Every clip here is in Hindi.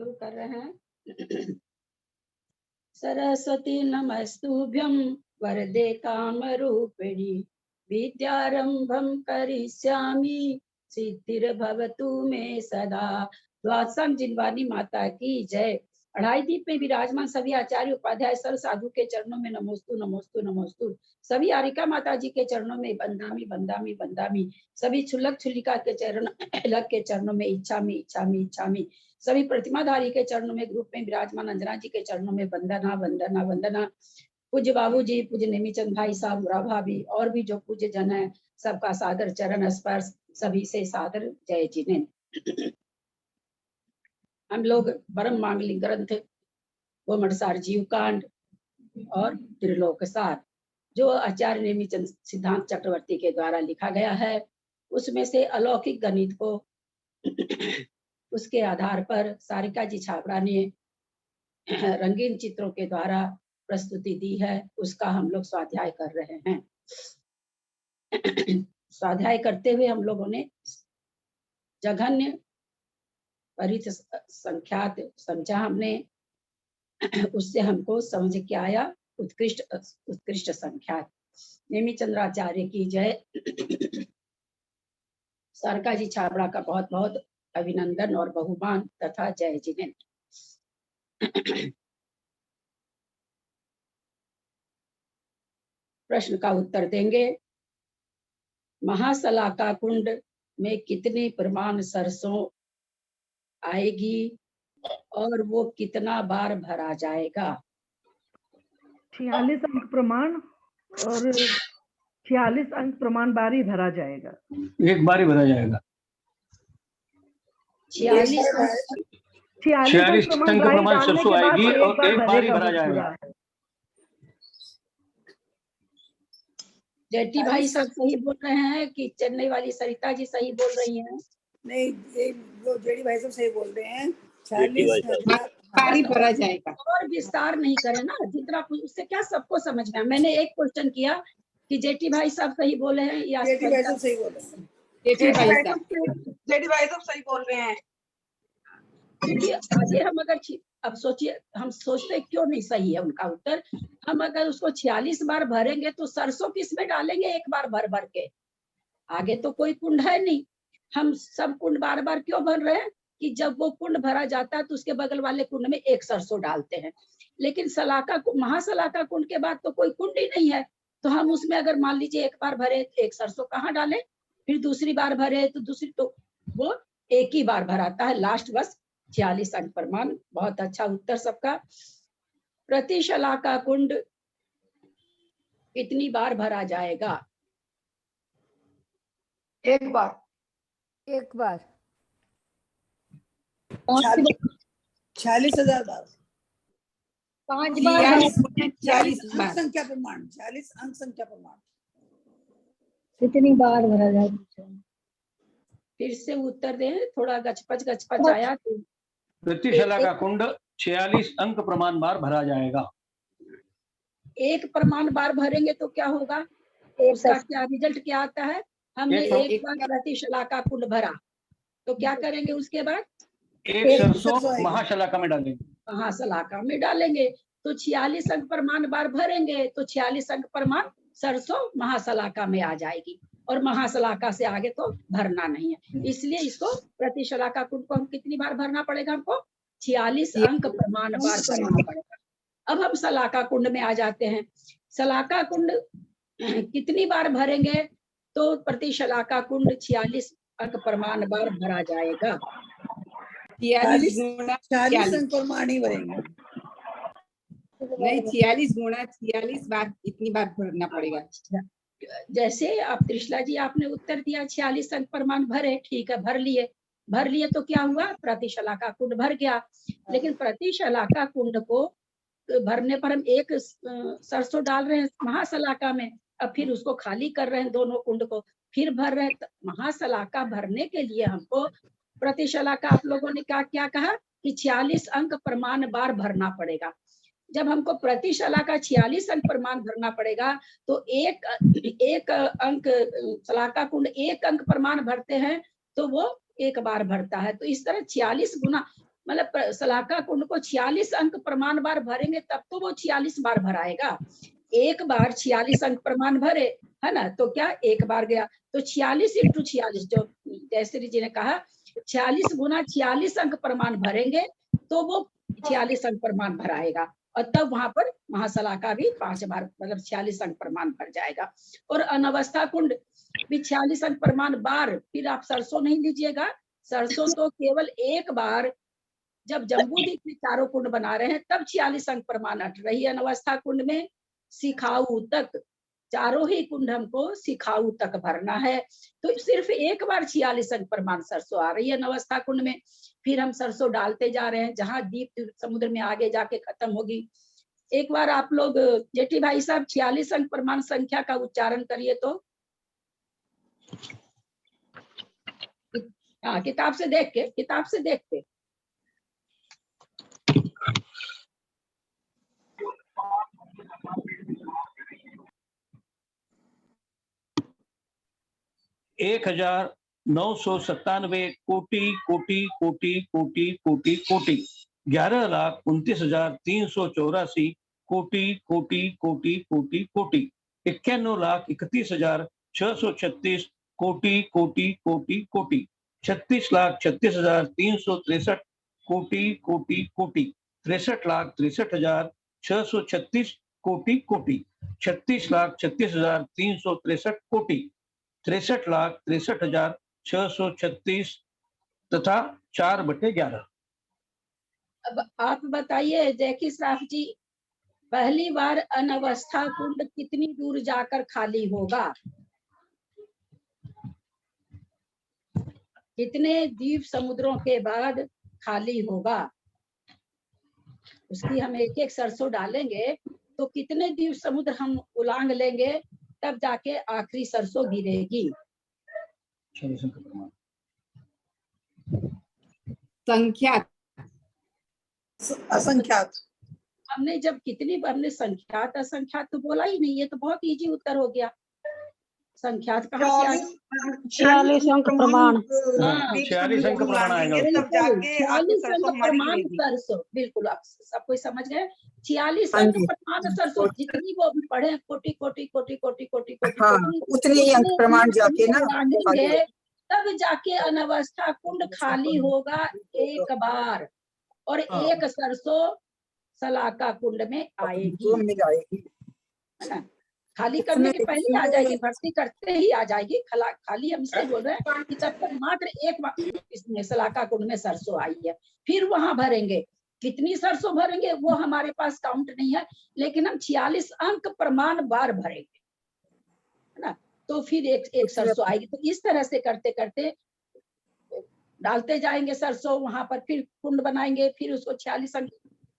शुरू कर रहे हैं। सरस्वती नमस्तुभ्यं वरदे कामरूपिणी विद्यारंभं करिष्यामि सिद्धिर्भवतु मे सदा। द्वादशांग जिनवानी माता की जय। अढ़ाई दीप में विराजमान सभी आचार्य उपाध्याय सर्व साधु के चरणों में नमोस्तु नमोस्तु नमोस्तु। सभी आरिका माता जी के चरणों में बंदामी बंदामी बंदामी। सभी छुल्लक छुल्लिका के चरणों में इच्छामी इच्छामी इच्छामी। सभी प्रतिमाधारी के चरणों में ग्रुप में विराजमान अंजना जी के चरणों में वंदना वंदना वंदना। पूज्य बाबू जी, पूज्य नेमीचंद भाई साहब, बुरा भाभी और भी जो पूज्य जन है सबका सादर चरण स्पर्श, सभी से सादर जय जिनेन्द्र। हम लोग परम मांगलिक ग्रंथ गोमटसार जीव कांड और त्रिलोक सार जो आचार्य नेमीचंद सिद्धांत चक्रवर्ती के द्वारा लिखा गया है, उसमें से अलौकिक गणित को उसके आधार पर सारिका जी छाबड़ा ने रंगीन चित्रों के द्वारा प्रस्तुति दी है, उसका हम लोग स्वाध्याय कर रहे हैं। स्वाध्याय करते हुए हम लोगों ने जघन्य परित संख्यात समझा हमने, उससे हमको समझ के आया उत्कृष्ट संख्यात। नेमीचंद्राचार्य की जय। सारिका जी छाबड़ा का बहुत बहुत अभिनंदन और बहुमान तथा जय जिनेन्द्र। प्रश्न का उत्तर देंगे। महासलाका कुंड में कितने प्रमाण सरसों आएगी और वो कितना बार भरा जाएगा? 46 अंक प्रमाण और 46 अंक प्रमाण बार ही भरा जाएगा। एक बार ही भरा जाएगा। 46 अंक प्रमाण सरसों आएगी और एक बार ही भरा जाएगा। जेटी भाई सब सही बोल रहे हैं कि चेन्नई वाली सरिता जी सही बोल रही हैं? नहीं, वो जेडी भाई सब सही बोल रहे हैं। 46 बारी भरा जाएगा। और विस्तार नहीं करे ना, जितना उससे क्या सबको समझ में। मैंने एक क्वेश्चन किया कि जेटी भाई सब सही बोले हैं या जेडी भाई सब सही बोल रहे हैं? जेटी भाई सब सही बोल रहे हैं। क्योंकि आगे हम अगर अब सोचिए, हम सोचते क्यों नहीं सही है उनका उत्तर। हम अगर उसको 46 बार भरेंगे तो सरसों किस में डालेंगे एक बार भर भर के? आगे तो कोई कुंड है नहीं। हम सब कुंड बार बार क्यों भर रहे हैं कि जब वो कुंड भरा जाता है तो उसके बगल वाले कुंड में एक सरसों डालते हैं। लेकिन सलाका महासलाका कुंड के बाद तो कोई कुंड ही नहीं है, तो हम उसमें अगर मान लीजिए एक बार भरे तो एक सरसों कहाँ डाले, फिर दूसरी बार भरे तो दूसरी, तो वो एक ही बार भराता है लास्ट, बस 46 अंक प्रमाण। बहुत अच्छा उत्तर सबका। प्रति शलाका कुंड कितनी बार भरा जाएगा? एक बार। 46,000 बार। 5 बार। 46 अंक संख्या प्रमाण। 46 अंक संख्या प्रमाण कितनी बार भरा जाएगा? फिर से उत्तर दें, थोड़ा गचपच आया तो। प्रति शलाका कुंड 46 अंक प्रमाण बार भरा जाएगा। एक प्रमाण बार भरेंगे तो क्या होगा? उसका क्या रिजल्ट क्या आता है? हमने एक बार प्रति शलाका कुंड भरा तो क्या करेंगे उसके बाद? एक सरसों महाशलाका में डालेंगे। महाशलाका में डालेंगे तो 46 अंक प्रमाण बार भरेंगे तो 46 अंक प्रमाण सरसों महाशलाका में आ जाएगी, और महाशलाका से आगे तो भरना नहीं है। इसलिए इसको प्रति शलाका कुंड को हम कितनी बार भरना पड़ेगा? हमको 46 अंक प्रमाण बार भरना पड़ेगा। अब हम शलाका कुंड में आ जाते हैं। शलाका कुंड कितनी बार भरेंगे तो प्रति शलाका कुंड 46 अंक प्रमाण बार भरा जाएगा? 46 अंक प्रमाण ही भरेंगे। नहीं, 46 गुणा 46 बार इतनी बार भरना पड़ेगा। जैसे आप त्रिशला जी आपने उत्तर दिया 46 अंक प्रमाण भरे, ठीक है, भर लिए तो क्या हुआ? प्रति शलाका कुंड भर गया। लेकिन प्रति शलाका कुंड को भरने पर हम एक सरसों डाल रहे हैं महाशलाका में, अब फिर उसको खाली कर रहे हैं दोनों कुंड को, फिर भर रहे हैं। महाशलाका भरने के लिए हमको प्रति शलाका आप लोगों ने क्या कहा कि 46 अंक प्रमाण बार भरना पड़ेगा। जब हमको प्रति शलाका 46 अंक प्रमाण भरना पड़ेगा तो एक अंक शलाका कुंड 1 अंक प्रमाण भरते हैं तो वो एक बार भरता है। तो इस तरह 46 गुना मतलब शलाका कुंड को 46 अंक प्रमाण बार भरेंगे तब तो वो 46 बार भराएगा। एक बार 46 अंक प्रमाण भरे, है ना, तो क्या एक बार गया, तो 46 × 46 जो जयश्री जी ने कहा 46 × 46 अंक प्रमाण भरेंगे तो वो 46 अंक प्रमाण भराएगा, और तब वहां पर महाशलाका भी 5 बार मतलब 46 अंक प्रमाण भर जाएगा। और अनवस्था कुंड भी 46 अंक प्रमाण बार, फिर आप सरसों नहीं लीजिएगा, सरसों तो केवल एक बार जब जम्बूद्वीप में चारों कुंड बना रहे हैं तब 46 अंक प्रमाण अट रही है अनवस्था कुंड में। सिखाऊ तक चारों ही कुंड हमको सिखाऊ तक भरना है, तो सिर्फ एक बार 46 अंक प्रमाण सरसों आ रही है अनवस्था कुंड में। फिर हम सरसों डालते जा रहे हैं, जहां दीप समुद्र में आगे जाके खत्म होगी। एक बार आप लोग जेठी भाई साहब 46 अंक प्रमाण संख्या का उच्चारण करिए तो। हाँ, किताब से देख के। एक 1997 कोटि कोटि कोटि कोटि कोटि कोटि 11,29,384 कोटि कोटि कोटि कोटि कोटि 91,31,636 कोटि कोटि कोटि कोटि 36,36,363 कोटि कोटि कोटि 63,63,636 कोटि कोटि 36,36,363 कोटि 63,63,636 तथा 4/11। अब आप बताइए जैकी श्राफ जी, पहली बार अनवस्था कुंड कितनी दूर जाकर खाली होगा? कितने द्वीप समुद्रों के बाद खाली होगा? उसकी हम एक एक सरसों डालेंगे तो कितने द्वीप समुद्र हम उलांग लेंगे, तब जाके आखिरी सरसों गिरेगी। संख्या असंख्यात। हमने जब कितनी हमने संख्यात असंख्यात तो बोला ही नहीं, ये तो बहुत इजी उत्तर हो गया। संख्यात कहाँ से आ गया? 46 अंक प्रमाण। 46 अंक प्रमाण आएगा। तब जाके 46 अंक सरसों हमारी प्रमाण गिरेगी। सरसों, बिल्कुल आप सब कोई समझ गए। 46 हाँ अंक जी। प्रमाण सरसों, जितनी वो अभी पढ़े कोटि कोटि कोटि कोटि कोटि कोटि हाँ, उतने ही अंक प्रमाण जाके ना खाली लागेंगे, होगी। तब जाके अनवस्था कुंड खाली होगा एक बार, और हाँ। एक सरसों शलाका कुंड में आएगी, जो मिल आएगी। है ना। खाली करने के पहले आ जाएगी, भर्ती करते ही आ जाएगी। खाली हम इसलिए बोल रहे हैं कि तब तक मात्र एक बार इसमें शलाका कुंड में सरसों आई है, फिर वहां भरेंगे। कितनी सरसों भरेंगे वो हमारे पास काउंट नहीं है, लेकिन हम 46 अंक प्रमाण बार भरेंगे, है ना। तो फिर एक सरसों आएगी। तो इस तरह से करते करते डालते जाएंगे सरसों, वहां पर फिर कुंड बनाएंगे, फिर उसको 46 अंक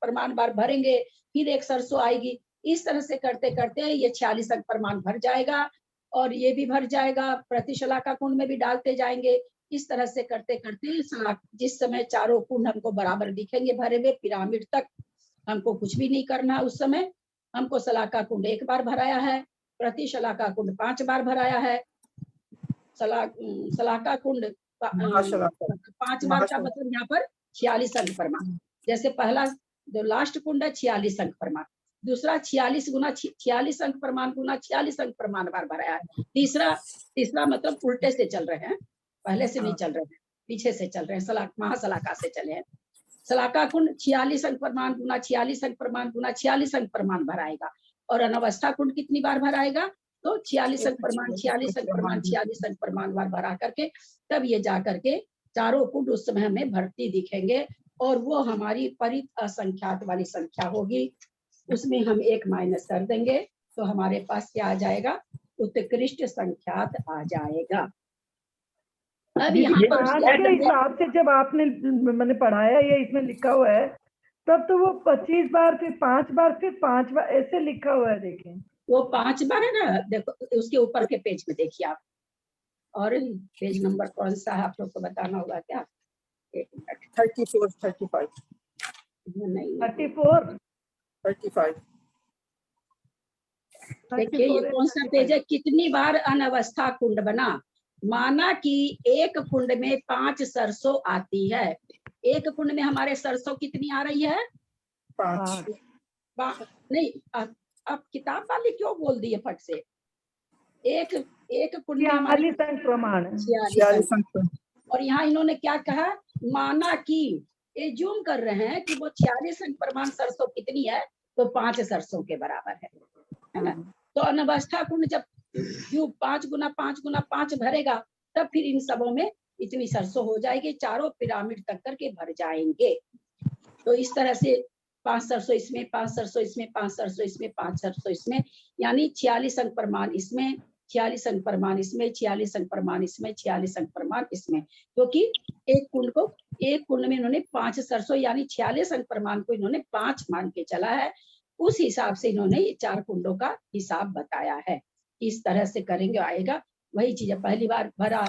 प्रमाण बार भरेंगे, फिर एक सरसों आएगी। इस तरह से करते करते ये 46 अंक प्रमाण भर जाएगा, और ये भी भर जाएगा। प्रतिशलाका कुंड में भी डालते जाएंगे। इस तरह से करते करते जिस समय चारों कुंड हमको बराबर दिखेंगे भरे हुए, पिरामिड तक हमको कुछ भी नहीं करना। उस समय हमको शलाका कुंड एक बार भराया है, प्रतिशलाका कुंड 5 बार भराया है, शलाका कुंड 5 बार का मतलब यहाँ पर 46 अंक प्रमाण। जैसे पहला जो लास्ट कुंड है 46 अंक प्रमाण, दूसरा 46 × 46 अंक प्रमाण गुना 46 अंक प्रमाण बार भराया है। तीसरा मतलब उल्टे से चल रहे हैं, पहले से नहीं चल रहे हैं, पीछे से चल रहे हैं, महाशलाका से चले हैं। शलाका कुंड 46 अंक प्रमाण गुना 46 अंक प्रमाण गुना 46 अंक प्रमाण भराएगा। और अनवस्था कुंड कितनी बार भराएगा? तो 46 अंक प्रमाण 46 अंक प्रमाण 46 अंक प्रमाण बार भरा करके तब ये जा करके चारों कुंड उस समय हमें भरती दिखेंगे, और वो हमारी परित असंख्यात वाली संख्या होगी। उसमें हम 1 माइनस कर देंगे तो हमारे पास क्या आ जाएगा? उत्कृष्ट संख्यात आ जाएगा। अब यहाँ पर आज के हिसाब से जब आपने मैंने पढ़ाया या इसमें लिखा हुआ है, तब तो वो 25 बार फिर 5 बार फिर 5 बार ऐसे लिखा हुआ है। देखें वो 5 बार है ना, देखो उसके ऊपर के पेज में देखिए आप, और पेज नंबर कौन सा है आप लोग को बताना होगा क्या? 34 35 नहीं 34 35। देखिए ये कौन सा पेज है? कितनी बार अनवस्था कुंड बना? माना कि एक कुंड में 5 सरसों आती है। एक कुंड में हमारे सरसों कितनी आ रही है? 5। नहीं, अब किताब वाली क्यों बोल दी है फट से? एक कुंड में हमारे 46 अंक प्रमाण। 46 अंक। और यहाँ इन्होंने क्या कहा? माना कि एज्यूम कर रहे हैं कि वो 46 अंक प्रमाण सरसों कितनी है, तो 5 सरसों के बराबर है ना। तो अनवस्था कुंड जब 5 गुना 5 गुना 5 भरेगा, तब फिर इन सबों में इतनी सरसों हो जाएगी, चारों पिरामिड तक करके भर जाएंगे। तो इस तरह से 5 सरसों इसमें, 5 सरसों इसमें, 5 सरसों इसमें, 5 सरसों इसमें, यानी 46 अंक प्रमाण इसमें, 46 अंक प्रमाण इसमें, 46 अंक प्रमाण इसमें, 46 अंक प्रमाण इसमें, क्योंकि एक कुंड में इन्होंने 5 सरसों यानी 46 अंक प्रमाण को इन्होंने 5 मान के चला है। उस हिसाब से इन्होंने ये 4 कुंडों का हिसाब बताया है। इस तरह से करेंगे, आएगा वही चीज है। पहली बार भरा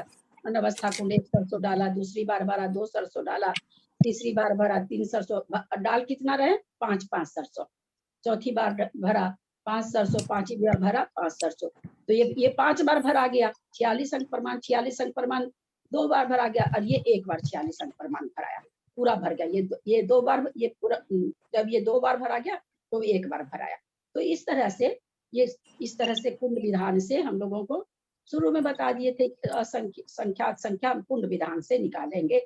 अनवस्था कुंड 1 सरसों डाला, दूसरी बार भरा 2 सरसों डाला, तीसरी बार भरा 3 सरसों डाल कितना रहे? 5 सरसों। चौथी बार भरा 5 सरसों, पांचवी बार भरा 5 सरसों। तो ये 5 बार भरा गया 46 अंक प्रमाण, 46 अंक प्रमाण 2 बार भरा गया, और ये 1 बार 46 अंक प्रमाण भराया, पूरा भर गया। ये 2 बार, ये पूरा, जब ये 2 बार भरा गया तो 1 बार भराया। तो इस तरह से कुंड विधान से हम लोगों को शुरू में बता दिए थे, संख्या हम कुंड विधान से निकालेंगे।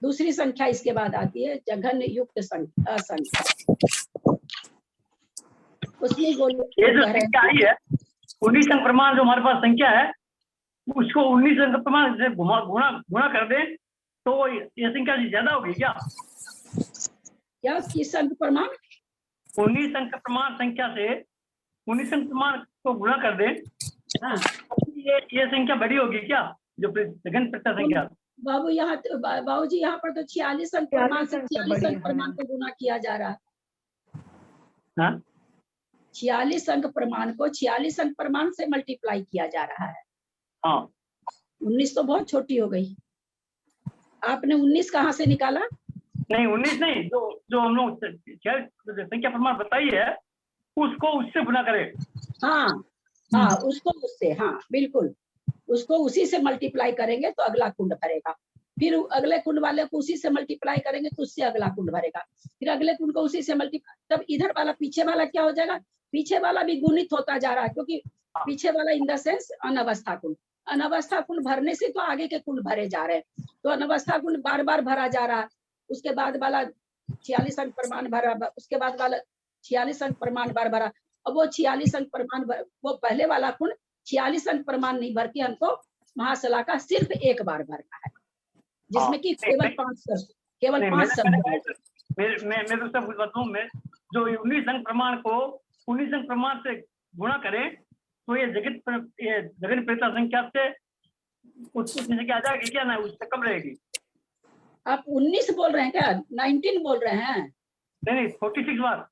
दूसरी संख्या इसके बाद आती है जघन्य युक्त संख्या। उसमें ये जो संख्या आई है 19 अंक प्रमाण, जो हमारे पास संख्या है, उसको 19 अंक प्रमाण से गुणा कर दे तो ये संख्या ज्यादा होगी क्या? किस अंक प्रमाण? 19 अंक प्रमाण संख्या से 19 अंक प्रमाण को गुणा कर दे। हाँ, ये संख्या बड़ी होगी क्या, जो गगन प्रत्यय संख्या? बाबू जी यहाँ पर तो 46 अंक प्रमाण से 46 अंक प्रमाण को गुना किया जा रहा है। हाँ? 46 अंक प्रमाण को 46 अंक प्रमाण से मल्टीप्लाई किया जा रहा है। हाँ। 19 तो बहुत छोटी हो गई। आपने 19 कहाँ से निकाला? नहीं 19 नहीं, जो हम लोग संख्या प्रमाण बताई है उसको उससे गुना करें। हाँ, उसको उससे, हाँ बिल्कुल, उसको उसी से मल्टीप्लाई करेंगे तो अगला कुंड भरेगा। फिर अगले कुंड वाले को उसी से मल्टीप्लाई करेंगे तो उससे अगला कुंड भरेगा। फिर अगले कुंड को उसी से मल्टीप्लाई, तब इधर वाला पीछे वाला क्या हो जाएगा? पीछे वाला भी गुणित होता जा रहा है, क्योंकि पीछे वाला इन द सेंस अनवस्था कुंड। अनवस्था कुंड भरने से तो आगे के कुंड भरे जा रहे हैं, तो अनवस्था कुंड बार बार भरा जा रहा है। उसके बाद वाला 46 अंक प्रमाण भरा, उसके बाद वाला 46 अंक प्रमाण बार भरा। अब वो 46 अंक प्रमाण, वो पहले वाला कुंड 46 अंक प्रमाण नहीं भर के हमको महाशलाका सिर्फ 1 बार भरना है, जिसमें कि केवल 5 शब्द। मैं तो सब बताऊं, मैं जो 19 अंक प्रमाण को 19 अंक प्रमाण से गुणा करें तो ये जगन प्रेता संख्या से उसमें क्या आ जाएगी क्या? ना, उससे कम रहेगी। आप 19 बोल रहे हैं क्या? 19 बोल रहे हैं? नहीं 46 बार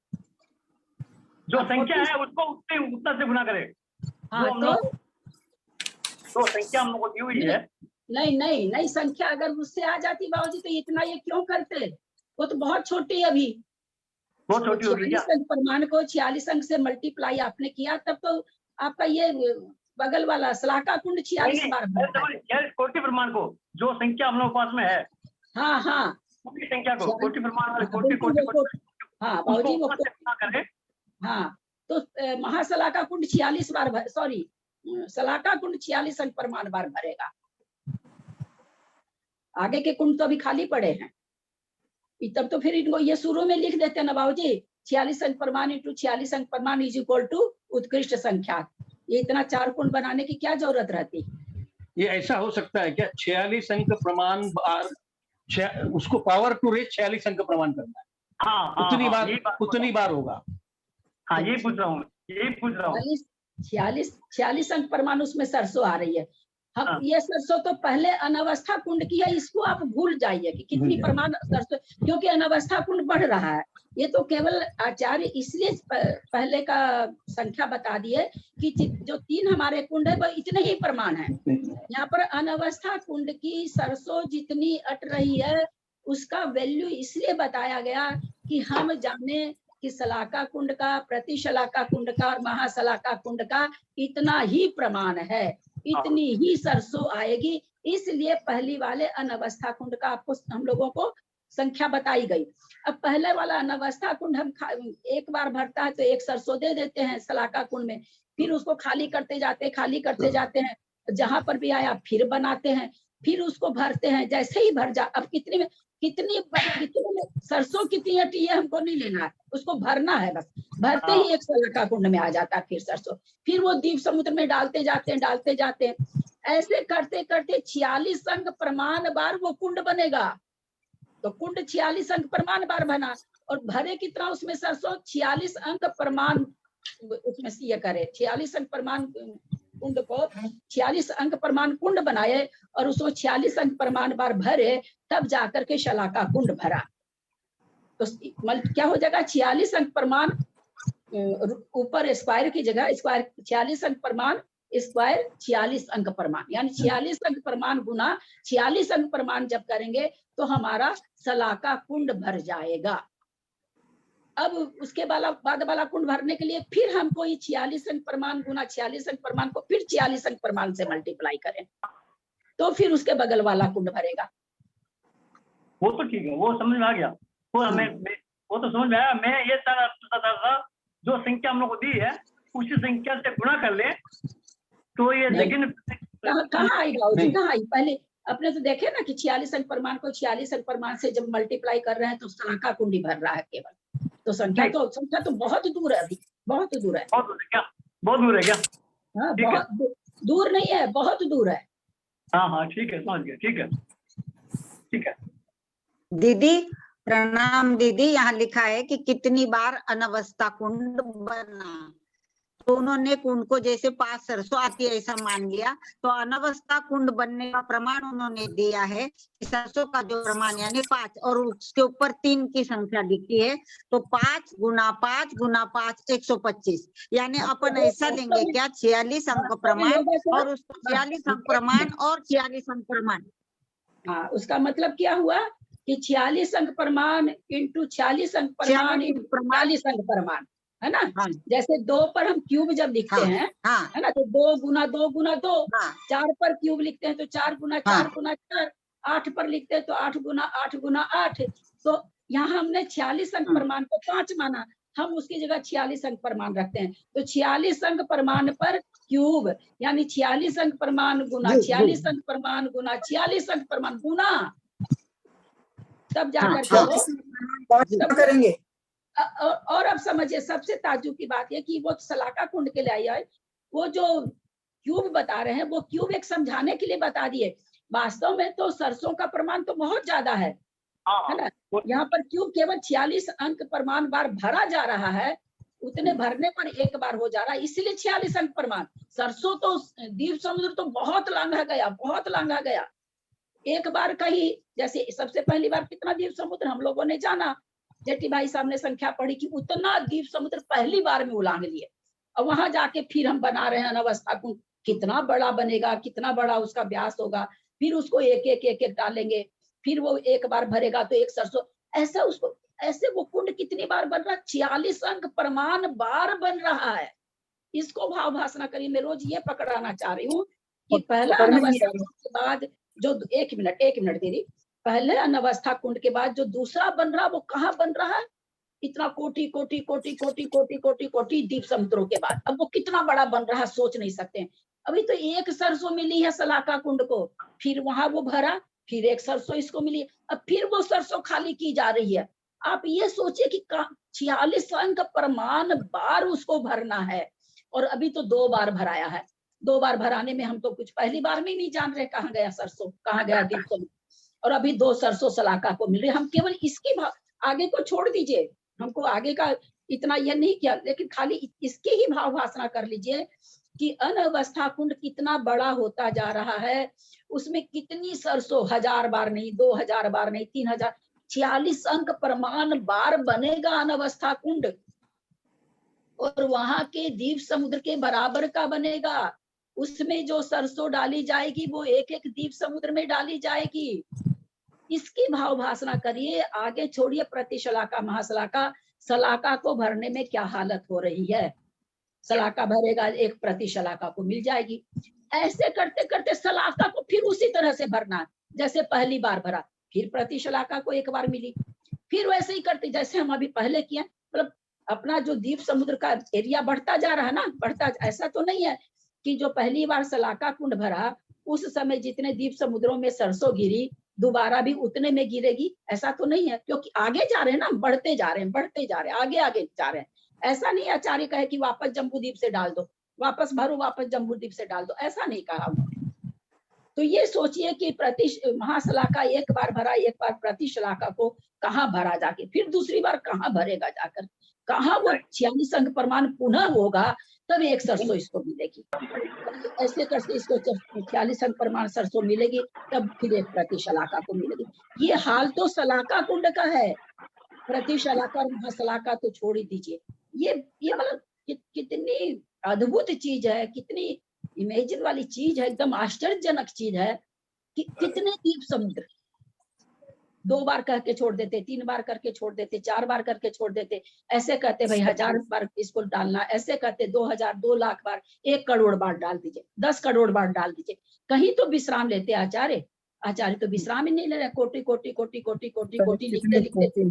जो संख्या है उसको उतना से गुना करें। हाँ, तो संख्या हम लोग को दी हुई है। नहीं, संख्या अगर उससे आ जाती बाबूजी तो इतना ये क्यों करते? वो तो बहुत छोटी है अभी, बहुत छोटी होगी क्या? 46 अंक प्रमाण को 46 अंक से मल्टीप्लाई आपने किया, तब तो आपका ये बगल वाला शलाका कुंड 46 बार कोटि प्रमाण को, जो संख्या हम लोग पास में है, हाँ संख्या को कोटि प्रमाण वाले कोटि हाँ बाबूजी वो करें। हाँ, तो महाशलाका कुंड 46 बार, सॉरी शलाका कुंड 46 अंक प्रमाण बार भरेगा। आगे के कुंड तो अभी खाली पड़े हैं, तब तो फिर इनको ये शुरू में लिख देते ना बाबूजी, 46 अंक प्रमाण इंटू 46 अंक प्रमाण इज इक्वल टू उत्कृष्ट संख्या। ये इतना 4 कुंड बनाने की क्या जरूरत रहती? ये ऐसा हो सकता है क्या 46 अंक प्रमाण बार, उसको पावर टू रेज 46 अंक प्रमाण करना है? हाँ, उतनी बार होगा। हाँ, यही पूछ रहा हूँ। 46 अंक प्रमाण उसमें सरसों आ रही है। हम ये सरसों तो पहले अनवस्था कुंड की है, इसको आप भूल जाइए कि कितनी प्रमाण सरसों, क्योंकि अनवस्था कुंड बढ़ रहा है। ये तो केवल आचार्य इसलिए पहले का संख्या बता दिए कि जो 3 हमारे कुंड है वो इतने ही प्रमाण है। यहाँ पर अनवस्था कुंड की सरसों जितनी अट रही है उसका वैल्यू इसलिए बताया गया कि हम जाने कि शलाका कुंड का, प्रतिशलाका कुंड का और महाशलाका कुंड का इतना ही प्रमाण है। इतनी ही सरसों आएगी। इसलिए पहली वाले अनवस्था कुंड का आपको हम लोगों को संख्या बताई गई। अब पहले वाला अनवस्था कुंड हम एक बार भरता है तो एक सरसों दे देते हैं सलाका कुंड में, फिर उसको खाली करते जाते हैं, जहां पर भी आया फिर बनाते हैं, फिर उसको भरते हैं। जैसे ही भर जा, अब कितनी में सरसों कितनी अटी है हमको नहीं लेना है, उसको भरना है बस। भरते ही एक सलाका कुंड में आ जाता है फिर सरसों, फिर वो द्वीप समुद्र में डालते जाते हैं। ऐसे करते करते 46 अंक प्रमाण बार वो कुंड बनेगा। तो कुंड 46 अंक प्रमाण बार बना, और भरे कितना उसमें सरसों, 46 अंक प्रमाण उसमें ये करे, 46 अंक प्रमाण कुंड को 46 अंक प्रमाण कुंड बनाए और उसको 46 अंक प्रमाण बार भरे, तब जाकर के शलाका कुंड भरा। तो क्या हो जाएगा, 46 अंक प्रमाण ऊपर स्क्वायर की जगह स्क्वायर 46 अंक प्रमाण स्क्वायर 46 अंक प्रमाण, यानी 46 अंक प्रमाण गुना 46 अंक प्रमाण जब करेंगे तो हमारा सलाका कुंड भर जाएगा। अब उसके बाद वाला कुंड भरने के लिए फिर हमको ये 46 अंक प्रमाण गुना 46 अंक प्रमाण को फिर 46 अंक प्रमाण से मल्टीप्लाई करें, तो फिर उसके बगल वाला कुंड भरेगा। वो तो ठीक है, वो समझ में आ गया, वो हमें वो तो समझ में आया। मैं ये था जो संख्या हम लोग को दी है उसी संख्या से गुणा कर ले तो ये, लेकिन कहाँ आएगा उसी, कहाँ आई? पहले अपने तो देखे ना कि 46 अंक प्रमाण को 46 अंक प्रमाण से जब मल्टीप्लाई कर रहे हैं तो सलाका कुंड ही भर रहा है केवल। तो संख्या तो बहुत दूर है, अभी बहुत दूर है। बहुत दूर है क्या? बहुत दूर है क्या? हाँ, बहुत दूर नहीं है, बहुत दूर है। हाँ ठीक है, समझ गया, ठीक है। दीदी प्रणाम दीदी, यहाँ लिखा है कि कितनी बार अनवस्था कुंड बना, तो उन्होंने कुंड को जैसे 5 सरसों आती है ऐसा मान लिया, तो अनवस्था कुंड बनने का प्रमाण उन्होंने दिया है सरसों का जो प्रमाण यानी 5, और उसके ऊपर 3 की संख्या दिखती है, तो 5 गुना 5 गुना 5 125, यानी अपन ऐसा लेंगे क्या 46 अंक प्रमाण और उसको 46 अंक प्रमाण और 46 अंक प्रमाण। हाँ, उसका मतलब क्या हुआ कि 46 अंक प्रमाण इंटू 46 अंक प्रमाण इंटू 46 अंक प्रमाण, है ना। हाँ। जैसे 2 पर हम क्यूब जब लिखते हैं, है ना, तो 2 गुना 2 गुना 2, 4 पर क्यूब लिखते हैं तो 4 गुना 4 गुना 4, 8 पर लिखते हैं तो 8 गुना 8 गुना 8। तो यहाँ हमने 46 अंक प्रमाण को 5 माना, हम उसकी जगह 46 अंक प्रमाण रखते हैं, तो 46 अंक प्रमाण पर क्यूब यानी 46 अंक प्रमाण गुना 46 अंक प्रमाण गुना 46 अंक प्रमाण गुना, तब जाकर करेंगे। और अब समझिए, सबसे ताज्जुब की बात है कि वो सलाका कुंड के लिए आई, वो जो क्यूब बता रहे हैं वो क्यूब एक समझाने के लिए बता दिए, वास्तव में तो सरसों का प्रमाण तो बहुत ज्यादा है ना। यहाँ पर क्यूब केवल 46 अंक प्रमाण बार भरा जा रहा है, उतने भरने पर एक बार हो जा रहा है, इसलिए 46 अंक प्रमाण। सरसों तो द्वीप समुद्र तो बहुत लांघा गया, एक बार कहीं, जैसे सबसे पहली बार कितना द्वीप समुद्र हम लोगों ने जाना, जेठी भाई साहब ने संख्या पढ़ी कि उतना द्वीप समुद्र पहली बार में उलांघ लिए, और वहां जाके फिर हम बना रहे हैं अनवस्था कुंड, कितना बड़ा बनेगा, कितना बड़ा उसका व्यास होगा, फिर उसको एक एक डालेंगे, फिर वो एक बार भरेगा तो एक सरसों, ऐसे वो कुंड कितनी बार बन रहा है, 46 अंक प्रमाण बार बन रहा है। इसको भाव भाषणा करिए। मैं रोज ये पकड़ाना चाह रही हूँ कि पहला अनवस्था के बाद जो एक मिनट दीदी, पहले अनवस्था कुंड के बाद जो दूसरा बन रहा वो कहाँ बन रहा है, इतना कोटि कोटि कोटि कोटि कोटि कोटि कोटि द्वीप समुद्रों के बाद, अब वो कितना बड़ा बन रहा है सोच नहीं सकते। अभी तो एक सरसों मिली है सलाका कुंड को, फिर वहां वो भरा, फिर एक सरसों इसको मिली, अब फिर वो सरसों खाली की जा रही है। आप ये सोचिए कि 46 अंक प्रमाण बार उसको भरना है, और अभी तो 2 बार भराया है। 2 बार भराने में हम तो कुछ पहली बार में नहीं जान रहे कहाँ गया सरसों, कहाँ गया द्वीप समुद्र, और अभी 2 सरसों सलाका को मिल रही। हम केवल इसकी आगे को छोड़ दीजिए, हमको आगे का इतना यह नहीं किया, लेकिन खाली इसकी ही भाव भाषणा कर लीजिए कि अनवस्था कुंड कितना बड़ा होता जा रहा है, उसमें कितनी सरसों 1000 बार नहीं, 2000 बार नहीं, 3000, 46 अंक प्रमाण बार बनेगा अनवस्था कुंड, और वहां के द्वीप समुद्र के बराबर का बनेगा। उसमें जो सरसों डाली जाएगी वो एक एक द्वीप समुद्र में डाली जाएगी। इसकी भाव भाषणा करिए, आगे छोड़िए प्रतिशलाका महाशलाका, सलाका को भरने में क्या हालत हो रही है। सलाका भरेगा, एक प्रतिशलाका को मिल जाएगी। ऐसे करते करते शलाका को फिर उसी तरह से भरना है जैसे पहली बार भरा, फिर प्रति शलाका को एक बार मिली, फिर वैसे ही करते जैसे हम अभी पहले किए। मतलब अपना जो द्वीप समुद्र का एरिया बढ़ता जा रहा है ना, बढ़ता, ऐसा तो नहीं है कि जो पहली बार शलाका कुंड भरा उस समय जितने द्वीप समुद्रों में सरसों गिरी दोबारा भी उतने में गिरेगी, ऐसा तो नहीं है, क्योंकि आगे जा रहे हैं ना, बढ़ते जा रहे हैं, बढ़ते जा रहे हैं, आगे आगे जा रहे हैं। ऐसा नहीं आचार्य कहे कि वापस जम्बू द्वीप से डाल दो, वापस भरो, वापस जम्बू द्वीप से डाल दो, ऐसा नहीं कहा उन्होंने। तो ये सोचिए कि प्रति महाशलाका एक बार भरा, एक बार प्रति शलाका को कहाँ भरा जाके, फिर दूसरी बार कहाँ भरेगा जाकर, कहाँ वो 46 अंक प्रमाण पुनः होगा, तब एक सरसों इसको मिलेगी। ऐसे करके इसको 46 अंक प्रमाण सरसों मिलेगी, तब फिर एक प्रति शलाका को मिलेगी। ये हाल तो शलाका कुंड का है, प्रति शलाका और महाशलाका तो छोड़ ही दीजिए। ये मतलब कितनी अद्भुत चीज है, कितनी इमेजिन वाली चीज है, एकदम आश्चर्यजनक चीज है कि कितने द्वीप समुद्र 2 बार कह के छोड़ देते, 3 बार करके छोड़ देते, 4 बार करके छोड़ देते, ऐसे कहते भाई 1000 बार इसको डालना, ऐसे कहते 2000 2 लाख बार, 1 करोड़ बार डाल दीजिए, 10 करोड़ बार डाल दीजिए। कहीं तो विश्राम लेते आचार्य, आचार्य तो विश्राम ही नहीं ले रहे, कोटि कोटि कोटि कोटि कोटि कोटि लिखते लिखते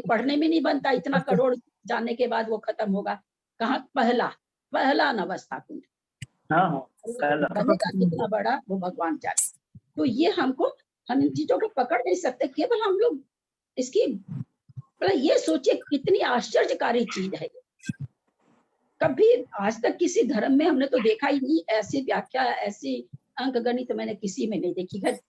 पढ़ने में नहीं बनता, इतना करोड़ जाने के बाद वो खत्म होगा। कहाँ पहला अनवस्था कुंड बनेगा कितना बड़ा वो भगवान जाने। तो ये हमको, हम इन चीजों को पकड़ नहीं सकते, केवल हम लोग इसकी ये सोचिए कितनी आश्चर्यकारी चीज है। कभी आज तक किसी धर्म में हमने तो देखा ही नहीं ऐसी व्याख्या, ऐसी अंक गणित मैंने किसी में नहीं देखी है।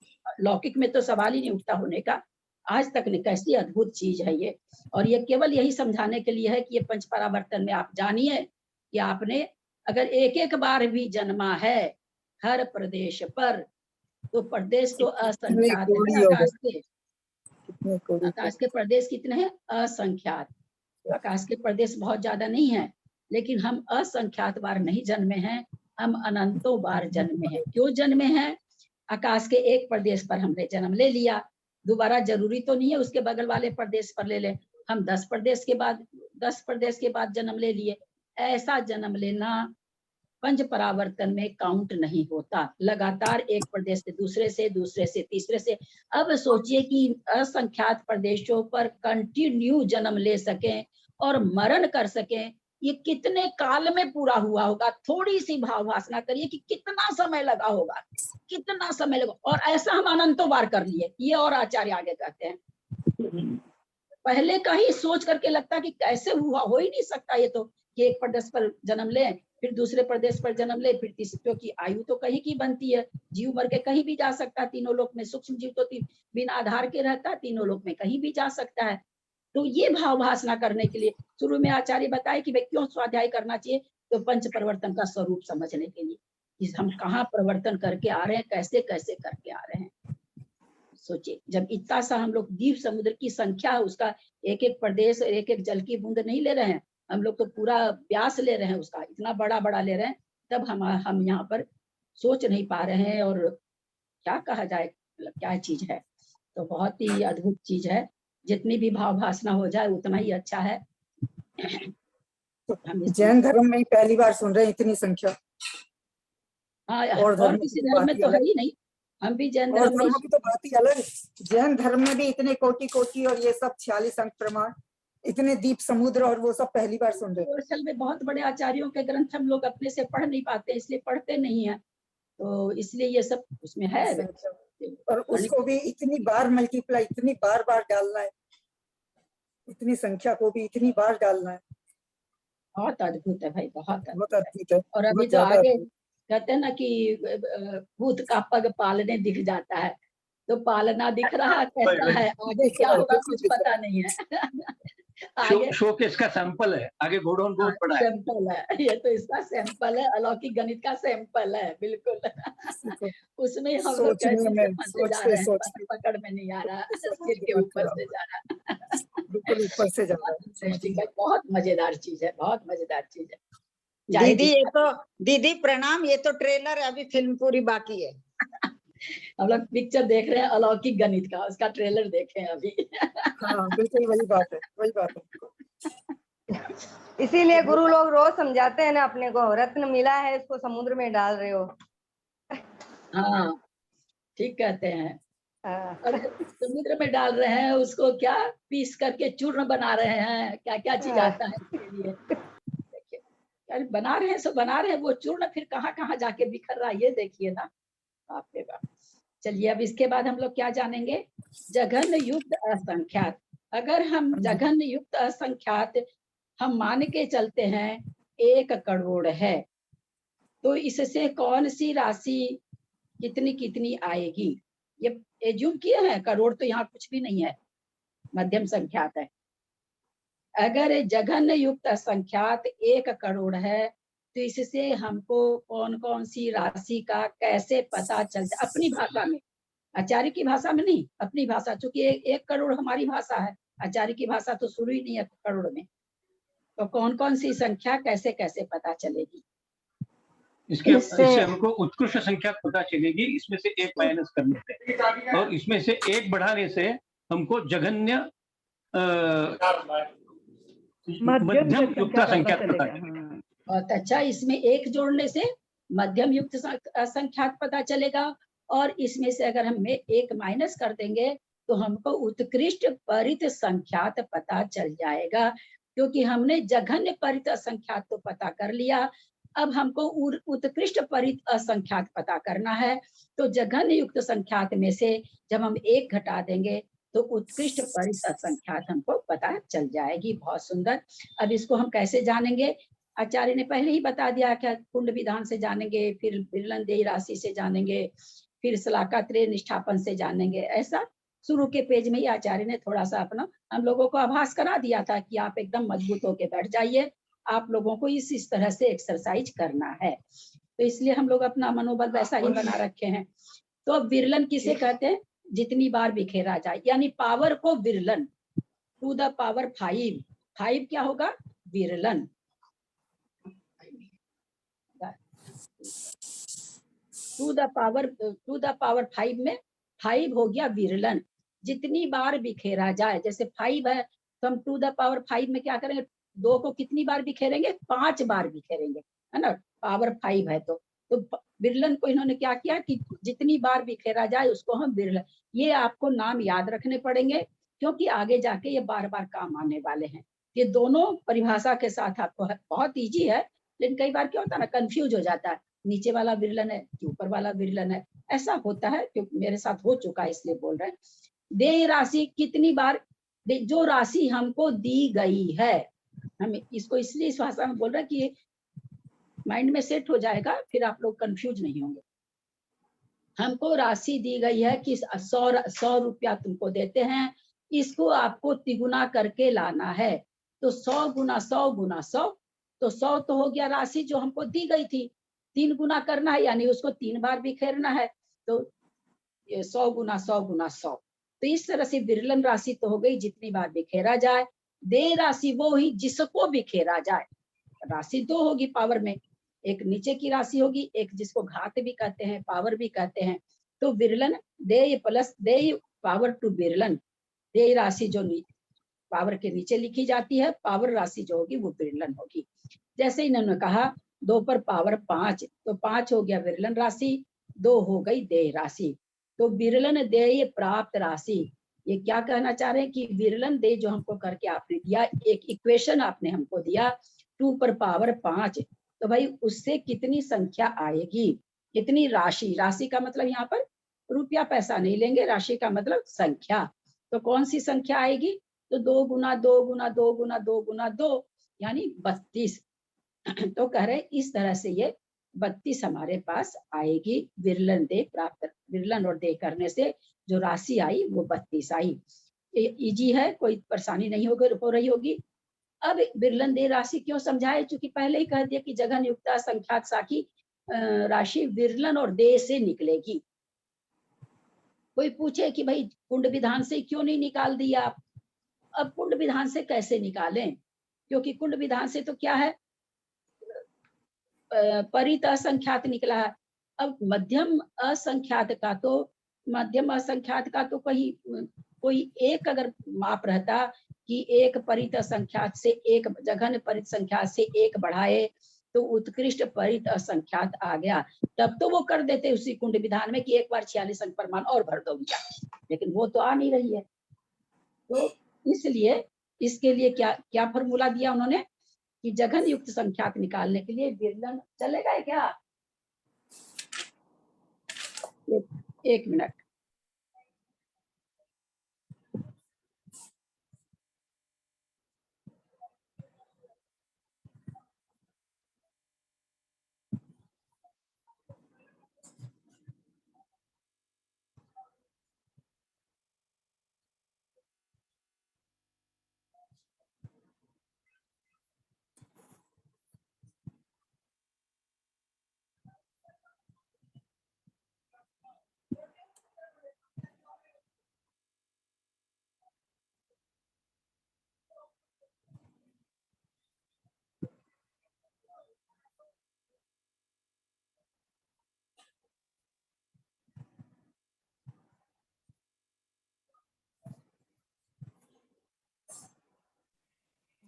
लौकिक में तो सवाल ही नहीं उठता होने का, आज तक नहीं। कैसी अद्भुत चीज है ये। और ये केवल यही समझाने के लिए है कि ये पंच परावर्तन में आप जानिए कि आपने अगर एक एक बार भी जन्मा है हर प्रदेश पर, तो प्रदेश तो असंख्यात है। आकाश के प्रदेश कितने हैं? असंख्यात। आकाश के प्रदेश बहुत ज्यादा नहीं है, लेकिन हम असंख्यात बार नहीं जन्मे हैं, हम अनंतों बार जन्मे हैं। क्यों जन्मे हैं? आकाश के एक प्रदेश पर हमने जन्म ले लिया, दोबारा जरूरी तो नहीं है उसके बगल वाले प्रदेश पर ले लें। हम 10 प्रदेश के बाद जन्म ले लिए। ऐसा जन्म लेना पंच परावर्तन में काउंट नहीं होता। लगातार एक प्रदेश से दूसरे से तीसरे से। अब सोचिए कि असंख्यात प्रदेशों पर कंटिन्यू जन्म ले सकें और मरण कर सकें, ये कितने काल में पूरा हुआ होगा। थोड़ी सी भाव वासना करिए कि कितना समय लगा होगा, कितना समय लगा। और ऐसा हम अनंतों बार कर लिए। ये और आचार्य आगे कहते हैं, पहले का ही सोच करके लगता है कि कैसे हुआ, हो ही नहीं सकता ये तो, कि एक प्रदेश पर जन्म ले, फिर दूसरे प्रदेश पर जन्म ले, फिर तीसरे, क्योंकि आयु तो कहीं की बनती है, जीव मर के कहीं भी जा सकता है तीनों लोक में। सूक्ष्म जीव तो बिना आधार के रहता है, तीनों लोक में कहीं भी जा सकता है। तो ये भाव भासना करने के लिए शुरू में आचार्य बताए कि भाई क्यों स्वाध्याय करना चाहिए, तो पंच परिवर्तन का स्वरूप समझने के लिए कि हम कहाँ परिवर्तन करके आ रहे हैं, कैसे कैसे करके आ रहे हैं। सोचिए, जब इतना सा हम लोग द्वीप समुद्र की संख्या है, उसका एक एक प्रदेश, एक एक जल की बूंद नहीं ले रहे हैं हम लोग, तो पूरा व्यास ले रहे हैं उसका, इतना बड़ा बड़ा ले रहे हैं। तब हम यहाँ पर सोच नहीं पा रहे हैं, और क्या कहा जाए, मतलब क्या चीज है। तो बहुत ही अद्भुत चीज है। जितनी भी भाव भासना हो जाए उतना ही अच्छा है। जैन धर्म में पहली बार सुन रहे हैं इतनी संख्या। हाँ, और किसी धर्म में तो है ही नहीं। हम भी जैन धर्म में की तो बात ही अलग। जैन धर्म में भी इतने कोटि कोटि और ये सब 46 अंक प्रमाण, इतने दीप समुद्र, और वो सब पहली बार सुन रहे हैं। असल में बहुत बड़े आचार्यों के ग्रंथ हम लोग अपने से पढ़ नहीं पाते, इसलिए पढ़ते नहीं है, तो इसलिए ये सब उसमें है। और उसको भी इतनी बार मल्टीप्लाई, इतनी बार बार डालना है, इतनी संख्या को भी इतनी बार डालना है। बहुत अद्भुत है भाई, बहुत अद्भुत है। और अभी तो आगे कहते हैं ना कि भूत का पग पालने दिख जाता है, तो पालना दिख रहा कैसा है, आगे क्या होगा कुछ पता नहीं है। शोकेस का सैंपल है, आगे घोड़ों बहुत बड़ा है। सैंपल है ये, तो इसका सैंपल है, अलौकिक गणित का सैंपल है बिल्कुल। उसमें हम लोग कैसे फंसे जा रहे हैं, पकड़ में नहीं आ रहा, सिर के ऊपर से जा रहा, बिल्कुल ऊपर से जा रहा है। बहुत मजेदार चीज है, बहुत मजेदार चीज है। दीदी ये तो, दीदी प्रणाम, ये तो ट्रेलर है, अभी फिल्म पूरी बाकी है। हम लोग पिक्चर देख रहे हैं अलौकिक गणित का, उसका ट्रेलर देखे हैं अभी। हाँ बिल्कुल वही बात है, वही बात है। इसीलिए गुरु लोग रोज समझाते हैं ना अपने को, रत्न मिला है इसको समुद्र में डाल रहे हो। हाँ ठीक कहते हैं। हाँ। और समुद्र में डाल रहे हैं उसको, क्या पीस करके चूर्ण बना रहे हैं, क्या क्या चीज आता है इसके लिए। देखिए यार बना रहे हैं, सो बना रहे हैं, वो चूर्ण फिर कहाँ कहाँ जाके बिखर रहा है, ये देखिए ना। बाप रे बाप। चलिए अब इसके बाद हम लोग क्या जानेंगे, जघन्य युक्त असंख्यात। अगर हम जघन्य युक्त असंख्यात हम मान के चलते हैं 1 करोड़ है, तो इससे कौन सी राशि कितनी कितनी आएगी, ये एज्यूम किए हैं। करोड़ तो यहाँ कुछ भी नहीं है, मध्यम संख्यात है। अगर जघन्य युक्त असंख्यात 1 करोड़ है, तो इससे हमको कौन कौन सी राशि का कैसे पता चल जाए, अपनी भाषा में, आचार्य की भाषा में नहीं, अपनी भाषा, चूंकि 1 करोड़ हमारी भाषा है, आचार्य की भाषा तो शुरू ही नहीं है करोड़ में। तो कौन कौन सी संख्या कैसे कैसे पता चलेगी। इससे हमको उत्कृष्ट संख्या पता चलेगी, इसमें से 1 माइनस करने से, और इसमें से 1 बढ़ाने से हमको जघन्य मध्यम युक्त संख्या पता चलेगी। बहुत अच्छा, इसमें 1 जोड़ने से मध्यम युक्त संख्यात पता चलेगा, और इसमें से अगर हम 1 माइनस कर देंगे तो हमको उत्कृष्ट परित संख्यात पता चल जाएगा, क्योंकि हमने जघन्य परित असंख्यात तो पता कर लिया। अब हमको उत्कृष्ट परित असंख्यात पता करना है, तो जघन्य युक्त संख्यात में से जब हम 1 घटा देंगे तो उत्कृष्ट परित असंख्यात हमको पता चल जाएगी। बहुत सुंदर। अब इसको हम कैसे जानेंगे, आचार्य ने पहले ही बता दिया कि कुंड विधान से जानेंगे, फिर विरलन देय राशि से जानेंगे, फिर शलाका त्रय निष्ठापन से जानेंगे। ऐसा शुरू के पेज में ही आचार्य ने थोड़ा सा अपना हम लोगों को आभास करा दिया था कि आप एकदम मजबूत होके बैठ जाइए, आप लोगों को इस तरह से एक्सरसाइज करना है। तो इसलिए हम लोग अपना मनोबल वैसा ही बना रखे हैं। तो अब विरलन किसे कहते हैं, जितनी बार बिखेरा जाए, यानी पावर को विरलन, टू द पावर 5, 5 क्या होगा, विरलन। टू द पावर 5 में 5 हो गया विरलन। जितनी बार बिखेरा जाए, जैसे 5 है तो हम टू द पावर 5 में क्या करेंगे, 2 को कितनी बार बिखेरेंगे, 5 बार बिखेरेंगे, है ना, पावर 5 है तो विरलन को इन्होंने क्या किया कि जितनी बार बिखेरा जाए उसको हम विरलन। ये आपको नाम याद रखने पड़ेंगे, क्योंकि आगे जाके ये बार बार काम आने वाले हैं। ये दोनों परिभाषा के साथ आपको बहुत इजी है, लेकिन कई बार क्या होता है ना, कंफ्यूज हो जाता है, नीचे वाला विरलन है कि ऊपर वाला विरलन है, ऐसा होता है, क्योंकि मेरे साथ हो चुका है इसलिए बोल रहे हैं। देय राशि कितनी बार, जो राशि हमको दी गई है, हम इसको इसलिए इस भाषा में बोल रहे हैं कि माइंड में सेट हो जाएगा, फिर आप लोग कंफ्यूज नहीं होंगे। हमको राशि दी गई है कि 100 रुपया तुमको देते हैं, इसको आपको तिगुना करके लाना है, तो 100 गुना 100 गुना 100, तो 100 तो हो गया राशि जो हमको दी गई थी, 3 गुना करना है, यानी उसको 3 बार बिखेरना है, तो 100 गुना 100 गुना 100। तो इस तरह से विरलन राशि तो हो गई जितनी बार बिखेरा जाए। देय राशि वो ही जिसको बिखेरा जाए, राशि 2 होगी पावर में, एक नीचे की राशि होगी, एक जिसको घात भी कहते हैं, पावर भी कहते हैं। तो विरलन देय प्लस देय पावर टू विरलन, देय राशि जो पावर के नीचे लिखी जाती है, पावर राशि जो होगी वो विरलन होगी। जैसे इन्होंने कहा 2 पर पावर 5, तो 5 हो गया विरलन राशि, 2 हो गई देय राशि। तो विरलन देय प्राप्त राशि, ये क्या कहना चाह रहे हैं कि विरलन देय जो हमको करके आपने दिया, एक इक्वेशन आपने हमको दिया 2 पर पावर 5, तो भाई उससे कितनी संख्या आएगी, कितनी राशि, राशि का मतलब यहाँ पर रुपया पैसा नहीं लेंगे, राशि का मतलब संख्या। तो कौन सी संख्या आएगी, तो 2 गुना 2 गुना 2 गुना 2 गुना 2 यानी 32। तो कह रहे इस तरह से ये 32 हमारे पास आएगी विरलन दे प्राप्त, विरलन और दे करने से जो राशि आई वो 32 आई। इजी है, कोई परेशानी नहीं हो रही होगी। अब विरलन दे राशि क्यों समझाए, क्योंकि पहले ही कह दिया कि जघन युक्ता संख्यात साखी राशि विरलन और दे से निकलेगी। कोई पूछे कि भाई कुंड विधान से क्यों नहीं निकाल दिया आप, अब कुंड विधान से कैसे निकालें, क्योंकि कुंड विधान से तो क्या है, परित असंख्यात निकला है। अब मध्यम असंख्यात का तो कोई एक अगर माप रहता कि एक परित असंख्यात से एक जघन्य परित संख्यात से एक बढ़ाए तो उत्कृष्ट परित असंख्यात आ गया, तब तो वो कर देते उसी कुंड विधान में कि एक बार 46 अंक प्रमाण और भर दो भैया, लेकिन वो तो आ नहीं रही है। तो इसलिए इसके लिए क्या क्या फॉर्मूला दिया उन्होंने कि जघन्य युक्त संख्यात निकालने के लिए विरलन चलेगा क्या? एक मिनट।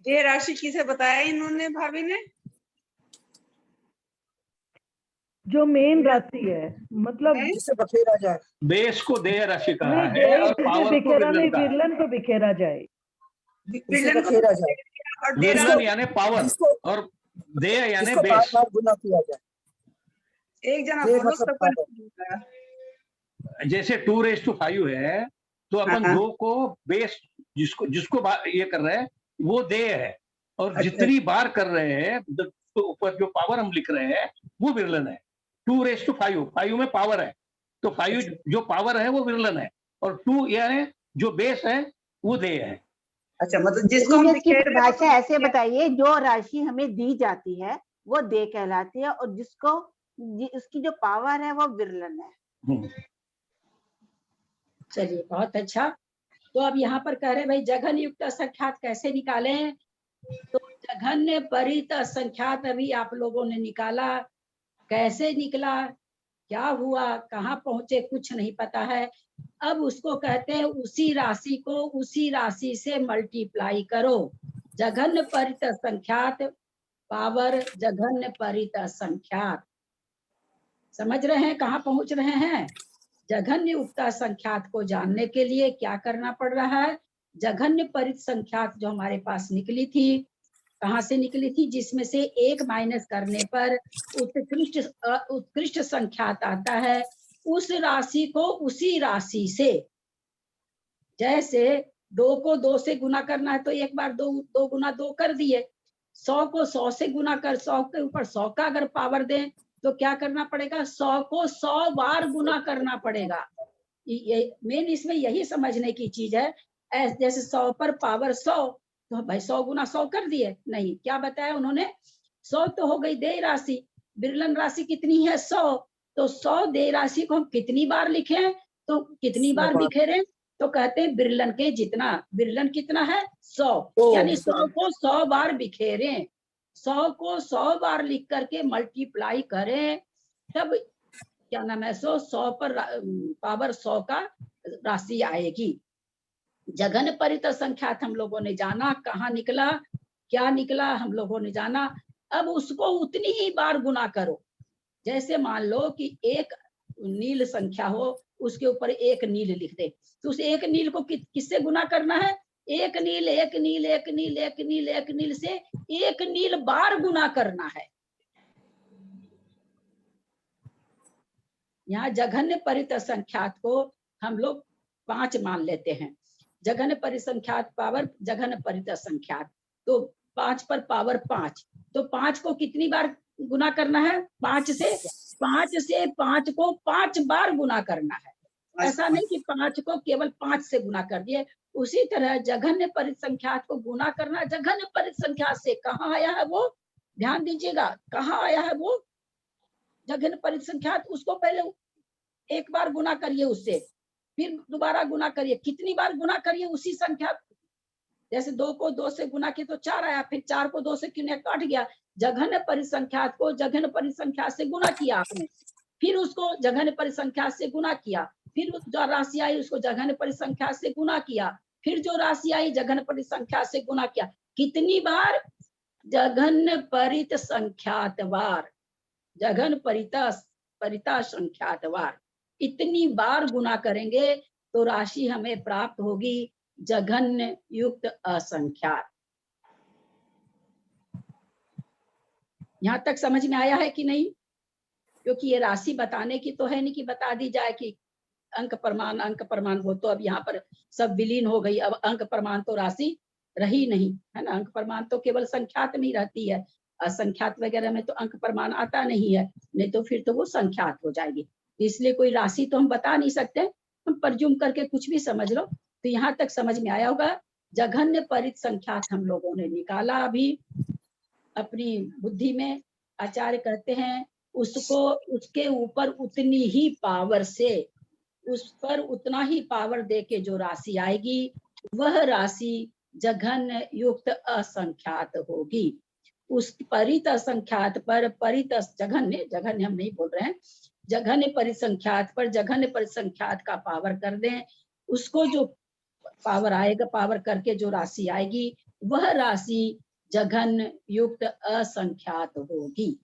ये राशि किसे बताया इन्होंने भाभी ने? जो मेन राशि है, मतलब जिसे बखेरा जाए, बेस को देय राशि कहा नहीं, है और जिसे पावर को बिखेरा नहीं, विरलन कहा है। विरलन को बिखेरा जाए। जिसे बखेरा जाए, और विरलन यानी पावर जिसको और देय यानी जिसको बार बेस। बार गुना किया जाए। एक जना ये बोलो मतलब सबका power। जैसे 2:5 है तो अपन हाँ। 2 को बेस जिसको जिसको ये कर रहे हैं वो देय है, और अच्छा। जितनी बार कर रहे हैं तो ऊपर जो पावर हम लिख रहे हैं वो विरलन है। 2:5 5 में पावर है, तो 5 जो पावर है वो विरलन है, और 2 यानी जो बेस है वो देय है। अच्छा, मतलब जिसको हम इसकी बिखेर रहे हैं परिभाषा ऐसे बताइए, जो राशि हमें दी जाती है वो दे कहलाती है, और जिसको उसकी जो पावर है वो विरलन है। चलिए बहुत अच्छा। तो अब यहाँ पर कह रहे भाई जघन्य युक्त असंख्यात कैसे निकालें? तो जघन्य परित असंख्यात अभी आप लोगों ने निकाला, कैसे निकला, क्या हुआ, कहाँ पहुंचे, कुछ नहीं पता है। अब उसको कहते हैं उसी राशि को उसी राशि से मल्टीप्लाई करो। जघन्य परित असंख्यात पावर जघन्य परित असंख्यात। समझ रहे हैं कहाँ पहुंच रहे हैं? जघन्य उक्त संख्यात को जानने के लिए क्या करना पड़ रहा है? जघन्य परित संख्यात जो हमारे पास निकली थी, कहाँ से निकली थी? जिसमें से एक माइनस करने पर उत्कृष्ट संख्यात आता है, उस राशि को उसी राशि से, जैसे 2 को 2 से गुना करना है तो एक बार 2 गुना 2 कर दिए। 100 को 100 से गुना कर 100 के ऊपर 100 का अगर पावर दें तो क्या करना पड़ेगा? 100 को 100 बार गुना करना पड़ेगा। ये मेन इसमें यही समझने की चीज है। जैसे 100 पर पावर 100, तो भाई 100 गुना 100 कर दिए? नहीं, क्या बताया उन्होंने? 100 तो हो गई देय राशि, विरलन राशि कितनी है? 100। तो 100 देय राशि को हम कितनी बार लिखें, तो कितनी बार बिखेरें? तो कहते हैं विरलन के जितना। विरलन कितना है? 100, यानी 100 को 100 बार बिखेरें। 100 को 100 बार लिख करके मल्टीप्लाई करें, तब क्या नाम है, 100 पर पावर 100 का राशि आएगी। जघन्य परित संख्यात हम लोगों ने जाना, कहाँ निकला, क्या निकला, हम लोगों ने जाना। अब उसको उतनी ही बार गुना करो। जैसे मान लो कि एक नील संख्या हो, उसके ऊपर एक नील लिख दे, तो उस एक नील को किससे गुना करना है? एक नील एक नील एक नील एक नील एक नील से एक नील बार गुना करना है। यहाँ जघन्य परित संख्यात को हम लोग 5 मान लेते हैं। जघन्य परिसंख्यात पावर जघन्य परित संख्यात, तो 5 पर पावर 5, तो 5 को कितनी बार गुना करना है? 5 से 5 को 5 बार गुना करना है। ऐसा नहीं कि 5 को केवल 5 से गुना कर दिए। उसी तरह जघन्य परिसंख्यात को गुना करना जघन्य परिसंख्यात से। कहाँ आया है वो? ध्यान दीजिएगा, कहाँ आया है वो जघन्य परिसंख्यात? उसको पहले एक बार गुना करिए उससे, फिर दोबारा गुना करिए। कितनी बार गुना करिए उसी संख्या? जैसे 2 को 2 से गुना किया तो 4 आया, फिर 4 को 2 से क्यों काट गया? जघन्य परिसंख्यात को जघन्य परिसंख्यात से गुना किया आपने, फिर उसको जघन्य परिसंख्यात से गुना किया, फिर जो राशि आई उसको जघन्य परिसंख्यात से गुना किया, फिर जो राशि आई जघन परित संख्या से गुना किया, कितनी बार? जघन परित संख्यात बार, जघन परिता संख्यात बार, इतनी बार गुना करेंगे तो राशि हमें प्राप्त होगी जघन्य युक्त असंख्यात। यहां तक समझ में आया है कि नहीं? क्योंकि ये राशि बताने की तो है नहीं कि बता दी जाए कि अंक प्रमाण हो, तो अब यहाँ पर सब विलीन हो गई। अब अंक प्रमाण तो राशि रही नहीं है ना, अंक प्रमाण तो केवल संख्यात में ही रहती है, असंख्यात वगैरह में तो अंक प्रमाण आता नहीं है, नहीं तो फिर तो वो संख्यात हो जाएगी। इसलिए कोई राशि तो हम बता नहीं सकते, हम परज्यूम करके कुछ भी समझ लो। तो यहाँ तक समझ में आया होगा। जघन्य परित संख्यात हम लोगों ने निकाला अभी अपनी बुद्धि में। आचार्य कहते हैं उसको उसके ऊपर उतनी ही पावर से, उस पर उतना ही पावर दे के जो राशि आएगी वह राशि जघन्य युक्त असंख्यात होगी। उस परित असंख्यात पर परित जघन्य हम नहीं बोल रहे हैं, जघन्य परिसंख्यात पर जघन्य परिसंख्यात का पावर कर दें, उसको जो पावर आएगा, पावर करके जो राशि आएगी वह राशि जघन्य युक्त असंख्यात होगी।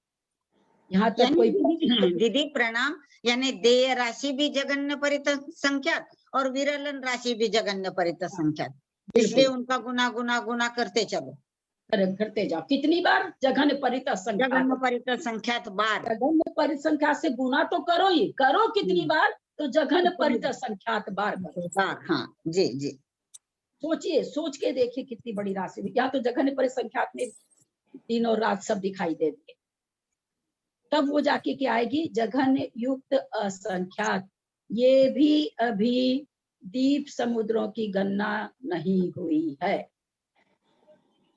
यहाँ तक कोई दीदी प्रणाम, यानी देय राशि भी जघन्य परित संख्यात और विरलन राशि भी जघन्य परित संख्यात, इसलिए उनका गुना गुना गुना करते चलो, करते जाओ। कितनी बार? जघन्य परित संख्यात, जघन्य परित संख्यात बार, जघन्य परित संख्यात से गुना तो करो ही, करो कितनी बार? तो जघन्य परित संख्यात बार करो। हाँ जी जी, सोचिए, सोच के देखिए कितनी बड़ी राशि। या तो जघन्य परित संख्यात में दिन और रात सब दिखाई देते, तब वो जाके क्या आएगी? जघन्य युक्त असंख्यात। ये भी अभी दीप समुद्रों की गणना नहीं हुई है,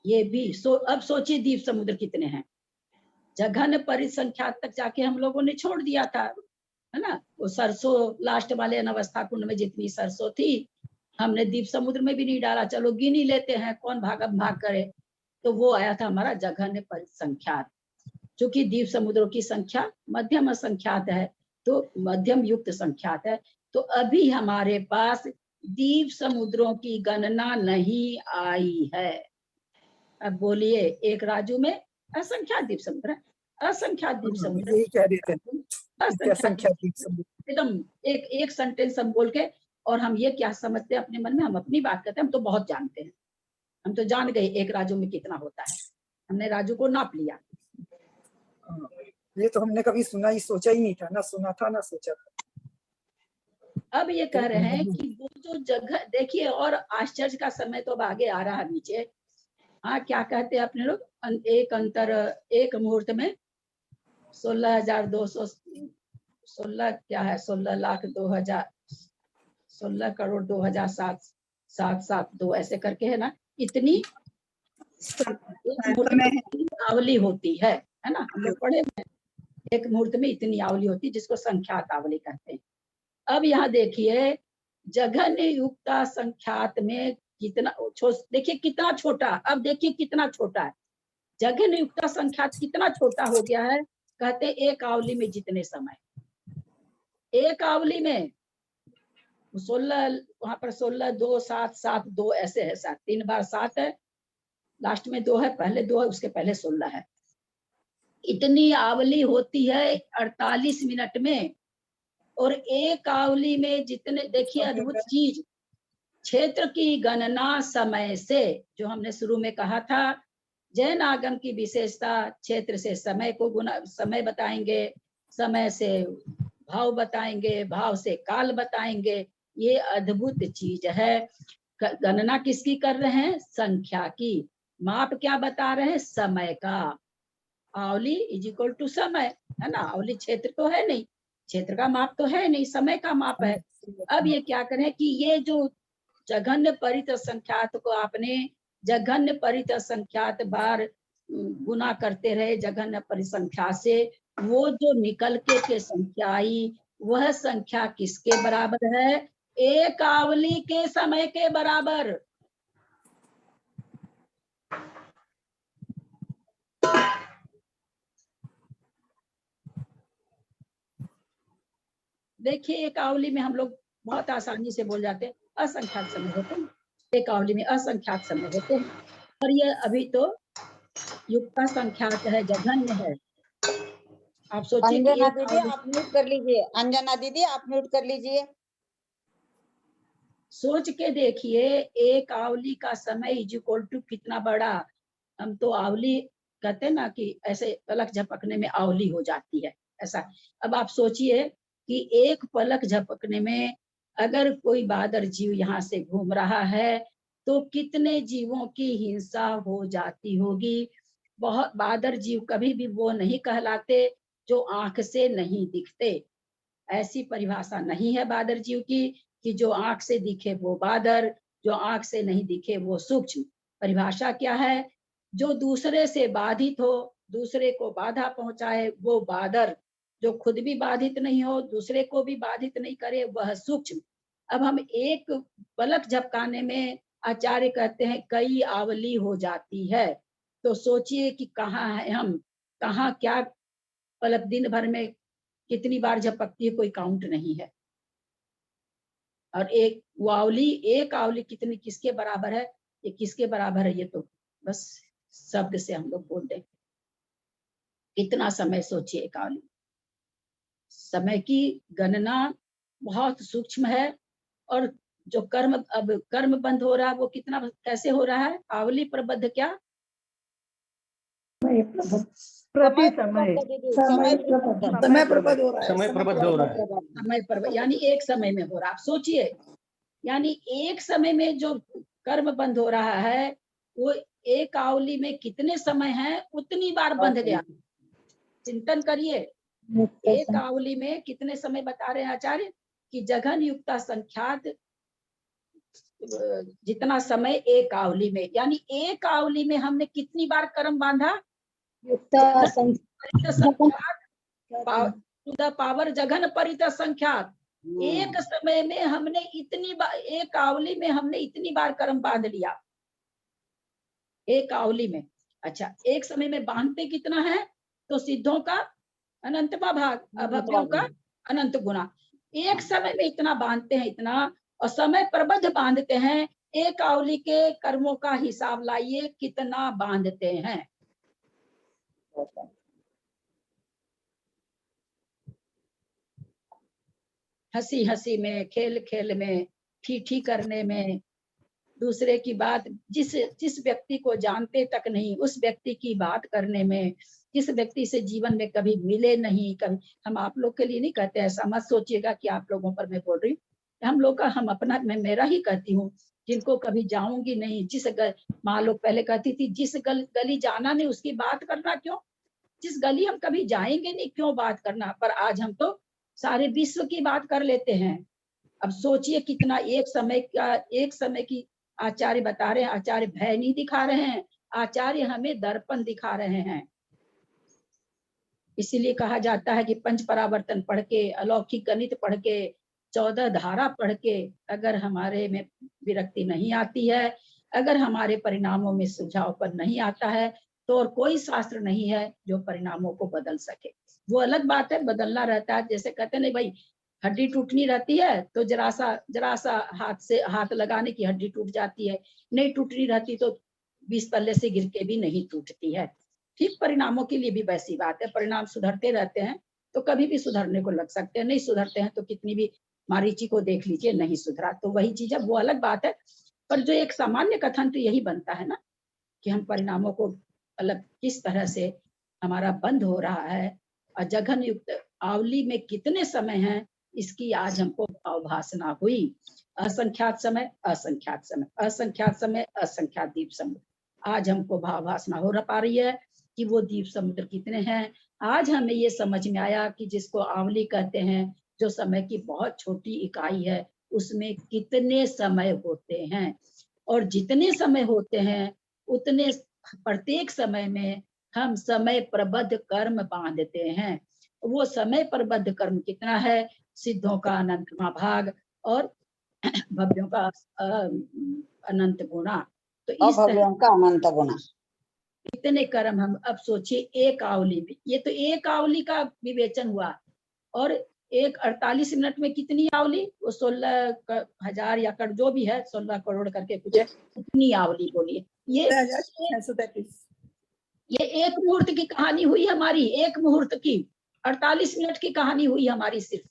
ये भी अब सोचिए दीप समुद्र कितने हैं। जघन्य परिसंख्यात तक जाके हम लोगों ने छोड़ दिया था, है ना। वो सरसों लास्ट वाले अनवस्था कुंड में जितनी सरसों थी हमने दीप समुद्र में भी नहीं डाला, चलो गिन ही लेते हैं, कौन भाग करे। तो वो आया था हमारा जघन्य परिसंख्यात। चूंकि दीप समुद्रों की संख्या मध्यम संख्यात है तो मध्यम युक्त संख्यात है, तो अभी हमारे पास दीप समुद्रों की गणना नहीं आई है। अब बोलिए, एक राजू में असंख्यात दीप समुद्र है, असंख्यात दीप समुद्र, यही कह रहे थे, असंख्यात दीप समुद्र। एकदम एक सेंटेंस हम बोल के, और हम ये क्या समझते हैं अपने मन में, हम अपनी बात करते हैं, हम तो बहुत जानते हैं, हम तो जान गए एक राजू में कितना होता है, हमने राजू को नाप लिया। ये तो हमने कभी सुना ही, सोचा ही नहीं था, ना सुना था ना सोचा था। अब ये कह रहे हैं कि वो जो जगह देखिए, और आश्चर्य का समय तो अब आगे आ रहा है नीचे। हाँ, क्या कहते हैं अपने लोग, एक मुहूर्त में 16,216 क्या है, 16 करोड़ 2,007,772 ऐसे करके है ना, इतनी आवली होती है ना, हम लोग पढ़े हैं। एक मुहूर्त में इतनी आवली होती है जिसको संख्यात आवली कहते हैं। अब यहाँ देखिए जघन्य युक्ता संख्यात में कितना, देखिए कितना छोटा, अब देखिए कितना छोटा है जघन्य युक्ता संख्यात, कितना छोटा हो गया है। कहते एक आवली में जितने समय, एक आवली में 16, वहां पर 16, 2, 7, 7, 2 ऐसे है, 7 3 बार 7 है, लास्ट में 2 है, पहले 2 है, उसके पहले 16 है। इतनी आवली होती है 48 मिनट में, और एक आवली में जितने, देखिए अद्भुत चीज, क्षेत्र की गणना समय से, जो हमने शुरू में कहा था, जैन आगम की विशेषता क्षेत्र से समय को गुना, समय बताएंगे, समय से भाव बताएंगे, भाव से काल बताएंगे। ये अद्भुत चीज है। गणना किसकी कर रहे हैं? संख्या की। माप क्या बता रहे हैं? समय का। आवली इज इक्वल टू समय, है ना। आवली क्षेत्र तो है नहीं, क्षेत्र का माप तो है नहीं, समय का माप है। अब ये क्या करें कि ये जो जघन्य परित संख्यात को आपने जघन्य परित संख्यात बार गुना करते रहे जघन्य परिसंख्या से, वो जो निकल के संख्या आई वह संख्या किसके बराबर है? एक आवली के समय के बराबर। देखिए एक आवली में हम लोग बहुत आसानी से बोल जाते हैं, असंख्यात समय होते हैं, एक आवली में असंख्यात समय होते हैं। और ये अभी तो युक्ता संख्यात है, जघन्य है। आप सोचिए कि अंजना एक दीदी आवली, आप म्यूट कर लीजिए, अंजना दीदी आप म्यूट कर लीजिए। सोच के देखिए, एक आवली का समय इज इक्वल टू कितना बड़ा। हम तो आवली कहते हैं ना कि ऐसे पलक झपकने में आवली हो जाती है, ऐसा। अब आप सोचिए कि एक पलक झपकने में अगर कोई बादर जीव यहाँ से घूम रहा है तो कितने जीवों की हिंसा हो जाती होगी। बहुत बादर जीव कभी भी वो नहीं कहलाते जो आंख से नहीं दिखते। ऐसी परिभाषा नहीं है बादर जीव की कि जो आंख से दिखे वो बादर, जो आंख से नहीं दिखे वो सूक्ष्म। परिभाषा क्या है? जो दूसरे से बाधित हो, दूसरे को बाधा पहुंचाए वो बादर, जो खुद भी बाधित नहीं हो, दूसरे को भी बाधित नहीं करे वह सूक्ष्म। अब हम एक पलक झपकाने में आचार्य कहते हैं कई आवली हो जाती है। तो सोचिए कि कहाँ है हम, कहाँ क्या पलक दिन भर में कितनी बार झपकती है, कोई काउंट नहीं है। और एक आवली कितनी किसके बराबर है, ये किसके बराबर है, ये तो बस शब्द से हम लोग बोल दें। कितना समय सोचिए एक आवली। समय की गणना बहुत सूक्ष्म है। और जो कर्म, अब कर्म बंद हो रहा है वो कितना कैसे हो रहा है? आवली प्रबद्ध क्या? प्रति समय समय प्रबद्ध हो रहा है। समय प्रबद्ध हो रहा है। समय प्रबद्ध यानी एक समय में हो रहा है। आप सोचिए, यानी एक समय में जो कर्म बंद हो रहा है वो एक आवली में कितने समय है उतनी बार बंध गया। चिंतन करिए, एक आवली में कितने समय बता रहे हैं आचार्य कि जघन युक्ता संख्यात जितना समय एक आवली में, यानी एक आवली में हमने कितनी बार कर्म बांधा? टू द पावर जघन परित संख्यात। एक समय में हमने इतनी बार, एक आवली में हमने इतनी बार कर्म बांध लिया, एक आवली में। अच्छा, एक समय में बांधते कितना है? तो सिद्धों का अनंतवा भाग, अभव्यों का अनंत गुना। एक समय में इतना बांधते हैं, इतना, और समय प्रबद्ध बांधते हैं। एक आवली के कर्मों का हिसाब लाइए कितना बांधते हैं। हंसी हंसी में, खेल खेल में, ठीठी करने में, दूसरे की बात, जिस व्यक्ति को जानते तक नहीं उस व्यक्ति की बात करने में, जिस व्यक्ति से जीवन में कभी मिले नहीं, कभी, हम आप लोग के लिए नहीं कहते, ऐसा मत सोचिएगा कि आप लोगों पर मैं बोल रही हूँ। हम लोग का, हम अपना, मैं मेरा ही कहती हूँ, जिनको कभी जाऊंगी नहीं, माँ लोग पहले कहती थी जिस गली जाना नहीं उसकी बात करना क्यों, जिस गली हम कभी जाएंगे नहीं क्यों बात करना। पर आज हम तो सारे विश्व की बात कर लेते हैं। अब सोचिए कितना एक समय की आचार्य बता रहे हैं। आचार्य भय नहीं दिखा रहे हैं, आचार्य हमें दर्पण दिखा रहे हैं। इसीलिए कहा जाता है कि पंच परावर्तन पढ़ के, अलौकिक गणित पढ़ के, 14 धारा पढ़ के अगर हमारे में विरक्ति नहीं आती है, अगर हमारे परिणामों में सुझाव पर नहीं आता है, तो और कोई शास्त्र नहीं है जो परिणामों को बदल सके। वो अलग बात है, बदलना रहता है। जैसे कहते नहीं भाई, हड्डी टूटनी रहती है तो जरा सा हाथ लगाने की हड्डी टूट जाती है, नहीं टूटनी रहती तो 20 तल्ले से गिर के भी नहीं टूटती है। ठीक परिणामों के लिए भी वैसी बात है, परिणाम सुधरते रहते हैं तो कभी भी सुधरने को लग सकते हैं, नहीं सुधरते हैं तो कितनी भी मारीची को देख लीजिए, नहीं सुधरा। तो वही चीज है, वो अलग बात है। पर जो एक सामान्य कथन तो यही बनता है ना कि हम परिणामों को अलग किस तरह से हमारा बंद हो रहा है, और जघन युक्त आवली में कितने समय हैं इसकी आज हमको अवभाषणा हुई। असंख्यात समय, असंख्यात समय, असंख्यात समय, असंख्यात दीप समुद्र। आज हमको भावभाषणा हो पा रही है कि वो दीप समुद्र कितने हैं। आज हमें ये समझ में आया कि जिसको आवली कहते हैं, जो समय की बहुत छोटी इकाई है, उसमें कितने समय होते हैं, और जितने समय होते हैं उतने प्रत्येक समय में हम समय प्रबद्ध कर्म बांधते हैं। वो समय प्रबद्ध कर्म कितना है? सिद्धों का अनंतवां भाग और भव्यों का अनंत गुना। तो इस तरह का अनंत गुना कितने कर्म हम, अब सोचिए एक आवली में, ये तो एक आवली का विवेचन हुआ, और एक 48 मिनट में कितनी आवली, वो 16,000 या करोड़ जो भी है, 16 करोड़ करके कुछ है, कितनी आवली बोलिए। ये 16,633। ये एक मुहूर्त की कहानी हुई हमारी, एक मुहूर्त की 48 मिनट की कहानी हुई हमारी सिर्फ।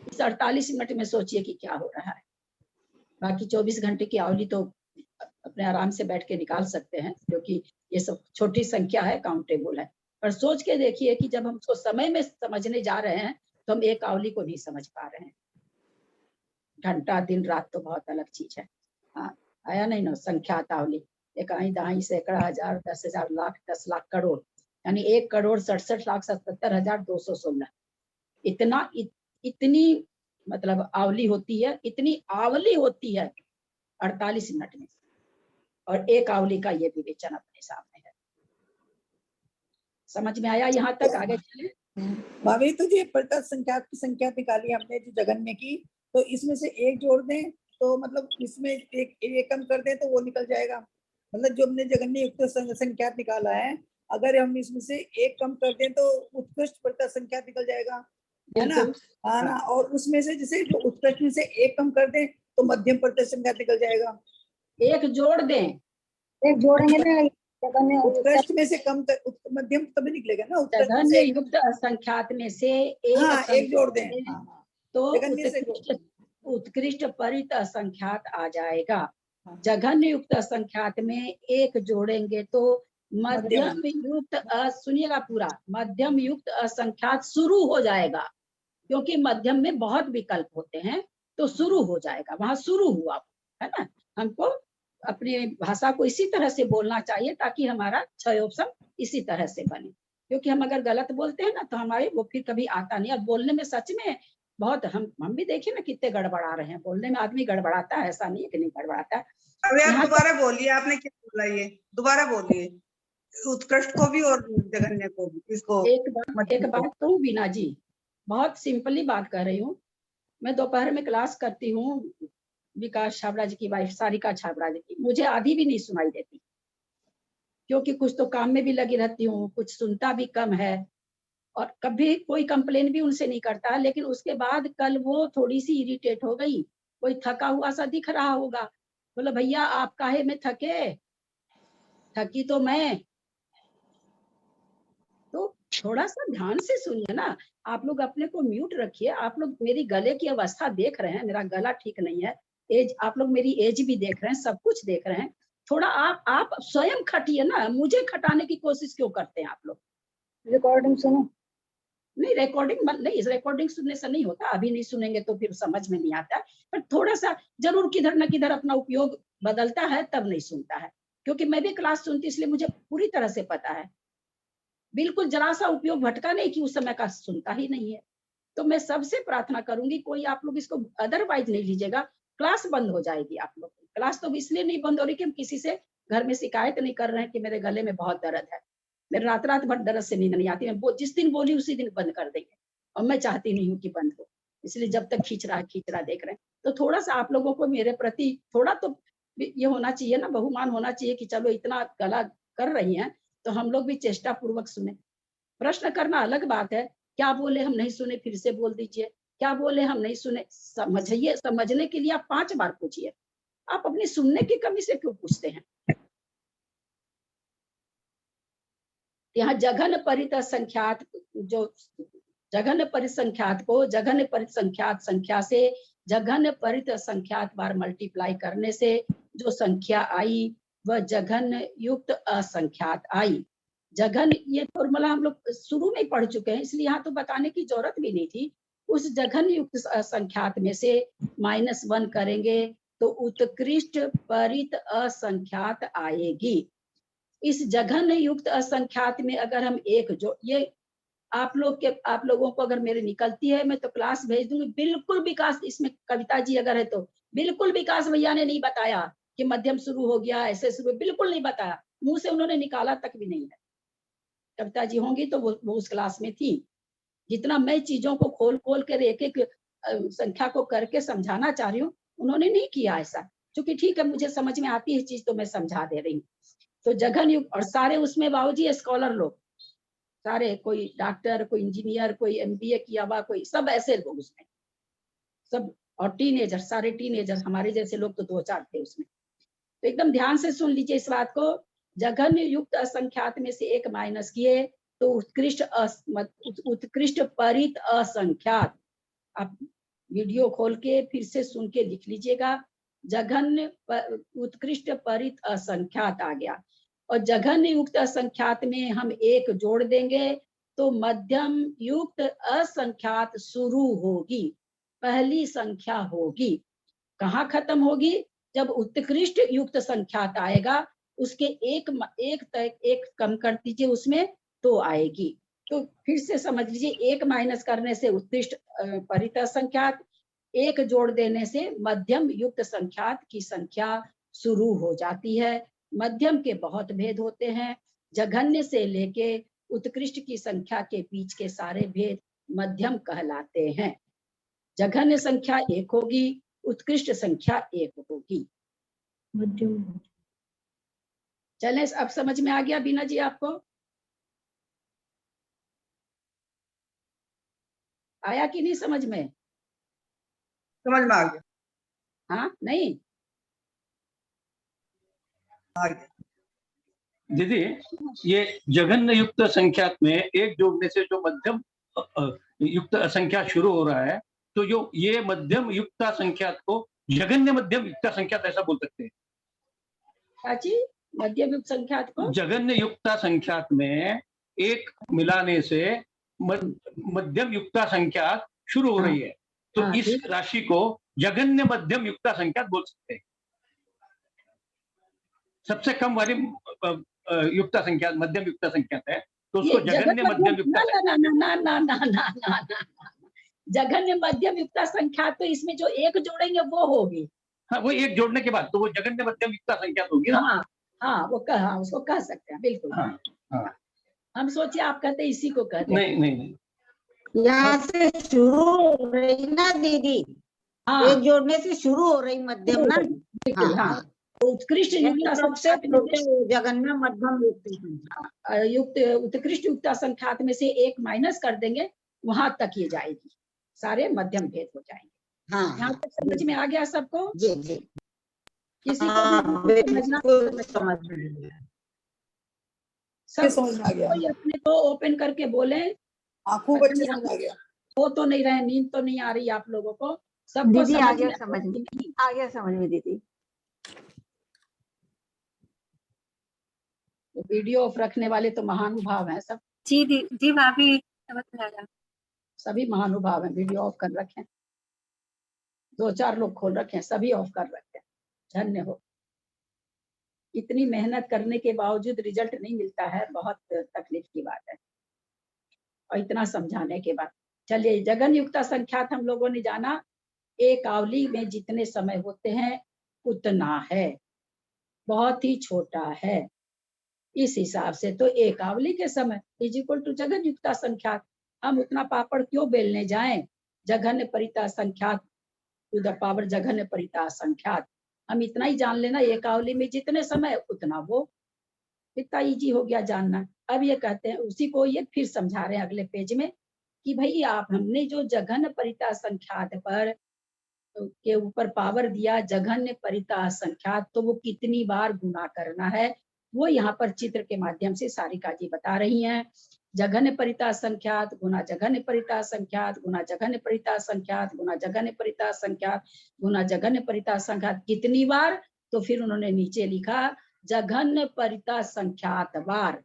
इस 48 मिनट में सोचिए कि क्या हो रहा है। बाकी 24 घंटे की आवली तो अपने आराम से बैठ के निकाल सकते हैं, क्योंकि ये सब छोटी संख्या है, काउंटेबल है। पर सोच के देखिए कि जब हम उसको समय में समझने जा रहे हैं तो हम एक आवली को नहीं समझ पा रहे हैं। घंटा दिन रात तो बहुत अलग चीज है। हाँ, आया नहीं ना संख्यात आवली, इकाई दहाई सैकड़ा हजार 10,000 लाख 10 लाख करोड़, यानी 1,67,77,216। इतना इतनी मतलब आवली होती है, इतनी आवली होती है 48 मिनट में, और एक आवली का ये विवेचन अपने सामने है। समझ में आया यहाँ तक? आगे चले। भाभी तो ये प्रत्यक्ष संख्या की संख्या निकाली हमने जो जगन्य की, तो इसमें से एक जोड़ दें तो मतलब इसमें एक कम कर दें तो वो निकल जाएगा। मतलब जो हमने जगन्य युक्त संख्या निकाला है, अगर हम इसमें से एक कम कर दें तो उत्कृष्ट प्रत्यक्ष संख्या निकल जाएगा, है ना? हाँ ना। और उसमें से जैसे जो उत्कृष्ट में से एक कम कर दें तो मध्यम प्रत्यक्ष संख्या निकल जाएगा। एक जोड़ दें, एक जोड़ेंगे ना, उत्कृष्ट में से कम मध्यम तभी निकलेगा ना। उत्कृष्ट में जघन्य से युक्त असंख्यात में से एक हाँ, एक जोड़ दें। हाँ, तो जघन्य से उत्कृष्ट परित असंख्यात आ जाएगा। जघन्य युक्त असंख्यात में एक जोड़ेंगे तो मध्यम युक्त, सुनिएगा पूरा, मध्यम युक्त असंख्यात शुरू हो जाएगा, क्योंकि मध्यम में बहुत विकल्प होते हैं, तो शुरू हो जाएगा, वहां शुरू हुआ, है ना। हमको अपनी भाषा को इसी तरह से बोलना चाहिए ताकि हमारा क्षय ऑप्शन इसी तरह से बने, क्योंकि हम अगर गलत बोलते हैं ना तो हमारे वो फिर कभी आता नहीं। और बोलने में सच में बहुत हम भी देखिए ना कितने गड़बड़ा रहे हैं, बोलने में आदमी गड़बड़ाता है, ऐसा नहीं है कि नहीं गड़बड़ाता है। अरे आप दोबारा बोलिए, आपने क्या बोला, ये दोबारा बोलिए, उत्कृष्ट को भी और जघन्य को भी। इसको एक बात कहूँ बीना जी, बहुत सिंपली बात कर रही हूँ। मैं दोपहर में क्लास करती हूँ विकास छाबड़ा जी की वाइफ सारिका छाबड़ा जी की, मुझे आधी भी नहीं सुनाई देती, क्योंकि कुछ तो काम में भी लगी रहती हूँ, कुछ सुनता भी कम है, और कभी कोई कंप्लेन भी उनसे नहीं करता। लेकिन उसके बाद कल वो थोड़ी सी इरिटेट हो गई, कोई थका हुआ सा दिख रहा होगा, बोला भैया आप काहे में थके, थकी तो मैं। तो थोड़ा सा ध्यान से सुनिए ना, आप लोग अपने को म्यूट रखिए। आप लोग मेरी गले की अवस्था देख रहे हैं, मेरा गला ठीक नहीं है, एज, आप लोग मेरी एज भी देख रहे हैं, सब कुछ देख रहे हैं। थोड़ा आप स्वयं खटिए ना, मुझे खटाने की कोशिश क्यों करते हैं आप लोग? रिकॉर्डिंग सुनो। नहीं, रिकॉर्डिंग नहीं, रिकॉर्डिंग सुनने से नहीं होता, अभी नहीं सुनेंगे तो फिर समझ में नहीं आता। पर थोड़ा सा जरूर किधर न किधर अपना उपयोग बदलता है, तब नहीं सुनता है, क्योंकि मैं भी क्लास सुनती, इसलिए मुझे पूरी तरह से पता है। बिल्कुल जरा सा उपयोग भटका नहीं कि उस समय का सुनता ही नहीं है। तो मैं सबसे प्रार्थना करूंगी, कोई आप लोग इसको अदरवाइज नहीं लीजिएगा, क्लास बंद हो जाएगी आप लोग। क्लास तो इसलिए नहीं बंद हो रही कि हम किसी से घर में शिकायत नहीं कर रहे हैं कि मेरे गले में बहुत दर्द है, मेरे रात रात भर दर्द से नींद नहीं आती, मैं जिस दिन बोली उसी दिन बंद कर देंगे, और मैं चाहती नहीं हूँ कि बंद हो, इसलिए जब तक खींच रहा देख रहे हैं। तो थोड़ा सा आप लोगों को मेरे प्रति थोड़ा तो ये होना चाहिए ना, बहुमान होना चाहिए कि चलो इतना गला कर रही हैं तो हम लोग भी चेष्टा पूर्वक सुने। प्रश्न करना अलग बात है, क्या बोले हम नहीं सुने फिर से बोल दीजिए, क्या बोले हम नहीं सुने, समझिए, समझने के लिए आप 5 बार पूछिए, आप अपनी सुनने की कमी से क्यों पूछते हैं? यहाँ जघन परित संख्यात, जो जघन परिसंख्यात को जघन परिसंख्यात संख्या से जघन परित संख्यात बार मल्टीप्लाई करने से जो संख्या आई वह जघन युक्त असंख्यात आई। जघन, ये फॉर्मूला हम लोग शुरू में पढ़ चुके हैं, इसलिए यहाँ तो बताने की जरूरत भी नहीं थी। उस जघन युक्त असंख्यात में से -1 करेंगे तो उत्कृष्ट परित असंख्यात आएगी। इस जघन युक्त असंख्यात में अगर हम एक जो, ये आप लोगों को अगर मेरे निकलती है मैं तो क्लास भेज दूंगी। बिल्कुल विकास, इसमें कविता जी अगर है तो बिल्कुल विकास भैया ने नहीं बताया कि मध्यम शुरू हो गया, ऐसे शुरू, बिल्कुल नहीं बताया, मुंह से उन्होंने निकाला तक भी नहीं है। कविता जी होंगी तो वो उस क्लास में थी। जितना मैं चीजों को खोल खोल कर एक एक संख्या को करके समझाना चाह रही हूँ, उन्होंने नहीं किया ऐसा। क्योंकि ठीक है, मुझे समझ में आती है चीज तो मैं समझा दे रही हूँ। तो जघन युग, और सारे उसमें बाबूजी स्कॉलर लोग, सारे, कोई डॉक्टर, कोई इंजीनियर, कोई MBA किया हुआ, कोई, सब ऐसे लोग उसमें, सब, और टीनेजर, सारे टीनेजर, हमारे जैसे लोग तो 2-4 थे उसमें। तो एकदम ध्यान से सुन लीजिए इस बात को। जघन्य युक्त असंख्यात में से 1 माइनस किए तो उत्कृष्ट परित असंख्यात। आप वीडियो खोल के फिर से सुन के लिख लीजिएगा। जघन्य उत्कृष्ट परित असंख्यात आ गया, और जघन्य युक्त असंख्यात में हम 1 जोड़ देंगे तो मध्यम युक्त असंख्यात शुरू होगी, पहली संख्या होगी। कहाँ खत्म होगी? जब उत्कृष्ट युक्त संख्यात आएगा, उसके एक कम कर दीजिए उसमें, तो आएगी। तो फिर से समझ लीजिए, 1 माइनस करने से उत्कृष्ट परित संख्यात, 1 जोड़ देने से मध्यम युक्त संख्यात की संख्या शुरू हो जाती है। मध्यम के बहुत भेद होते हैं, जघन्य से लेके उत्कृष्ट की संख्या के बीच के सारे भेद मध्यम कहलाते हैं। जघन्य संख्या 1 होगी, उत्कृष्ट संख्या 1 होगी। मध्यम। चले, अब समझ में आ गया बीना जी आपको? आया कि नहीं समझ में? समझ में आ गया। हाँ, नहीं आ गया। दीदी, ये जघन्य युक्त संख्यात में 1 जोड़ने से जो मध्यम युक्त संख्या शुरू हो रहा है, तो जो ये मध्यम युक्त संख्यात को जघन्य मध्यम युक्त संख्यात ऐसा बोल सकते हैं। मध्यम युक्त संख्यात को जघन्य युक्त संख्यात में 1 मिलाने से मध्यम युक्त संख्यात शुरू हो रही है, तो इस राशि को जघन्य मध्यम युक्त संख्यात बोल सकते हैं। सबसे कम वाली युक्त संख्या मध्यम युक्त संख्यात है, तो उसको जघन्य मध्यम युक्त जघन्य मध्यम युक्त संख्या, तो इसमें जो 1 जोड़ेंगे वो होगी। हाँ, वो 1 जोड़ने के बाद तो वो जघन्य मध्यम युक्त संख्यात होगी ना। हाँ, हाँ, वो उसको कह सकते हैं, बिल्कुल। हाँ, हाँ। हम सोचे आप कहते इसी को कहते। नहीं, यहाँ से शुरू हो रही ना दीदी, हाँ, 1 जोड़ने से शुरू हो रही मध्यम ना। हाँ, उत्कृष्ट युक्त जघन्य मध्यम युक्त उत्कृष्ट युक्त संख्यात में से 1 माइनस कर देंगे, वहां तक ये जाएगी, सारे मध्यम भेद हो जाएंगे। हाँ, यहाँ तक समझ में आ गया सबको? जी जी। किसी को भी समझना? सब समझ में आ गया। कोई अपने को ओपन करके बोले। खूब अच्छे समझ आ गया। वो तो नहीं रहे, नींद तो नहीं आ रही आप लोगों को? सबको दीदी आ गया समझ में, आ गया समझ में दीदी। वीडियो ऑफ रखने वाले तो महानुभाव हैं सब। जी भाभी, समझ में आया। सभी महानुभाव हैं, वीडियो ऑफ कर रखे, 2-4 लोग खोल रखे हैं, सभी ऑफ कर रखे हैं। धन्य हो। इतनी मेहनत करने के बावजूद रिजल्ट नहीं मिलता है, बहुत तकलीफ की बात है, और इतना समझाने के बाद। चलिए, जघन्य युक्त संख्यात हम लोगों ने जाना, एक आवली में जितने समय होते हैं उतना है, बहुत ही छोटा है। इस हिसाब से तो एक आवली के समय इज इक्वल टू जघन्य युक्त संख्यात। हम उतना पापड़ क्यों बेलने जाएं? जघन्य परिता संख्यात टू द पावर जघन्य परिता संख्यात। हम इतना ही जान लेना, एक आवली में जितने समय उतना वो, इतना इजी हो गया जानना। अब ये कहते हैं, उसी को ये फिर समझा रहे हैं अगले पेज में कि भाई आप, हमने जो जघन्य परिता संख्यात पर के ऊपर पावर दिया, जघन्य परिता संख्यात, तो वो कितनी बार गुना करना है, वो यहाँ पर चित्र के माध्यम से सारिका जी बता रही हैं। जघन्य परिता संख्यात गुना जघन्य परिता संख्यात गुना जघन्य परिता संख्यात गुना जघन्य परिता संख्यात गुना जघन्य परिता संख्यात कितनी बार? तो फिर उन्होंने नीचे लिखा जघन्य परिता संख्यात बार।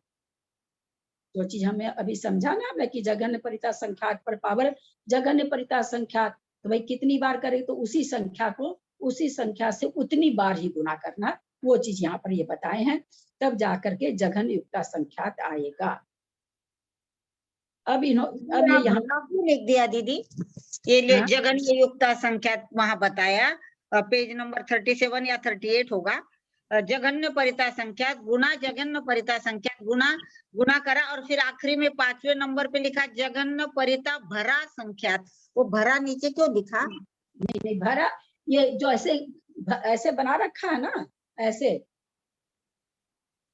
जो चीज हमें अभी समझा ना हमने कि जघन्य परिता संख्यात पर पावर जघन्य परिता संख्यात, तो भाई कितनी बार करें? तो उसी संख्या को उसी संख्या से उतनी बार ही गुना करना, वो चीज यहाँ पर ये बताए हैं, तब जाकर के जघन्य युक्त संख्यात आएगा। अब ये यहाँ लिख दिया दीदी, ये जघन्य युक्त संख्यात वहां बताया, पेज नंबर 37 या 38 होगा। जघन्य परिता संख्यात गुना जघन्य परिता संख्यात गुना करा, और फिर आखिरी में 5वें नंबर पे लिखा जघन्य परिता भरा संख्यात। वो भरा नीचे क्यों लिखा? नहीं भरा, ये जो ऐसे बना रखा है ना, ऐसे।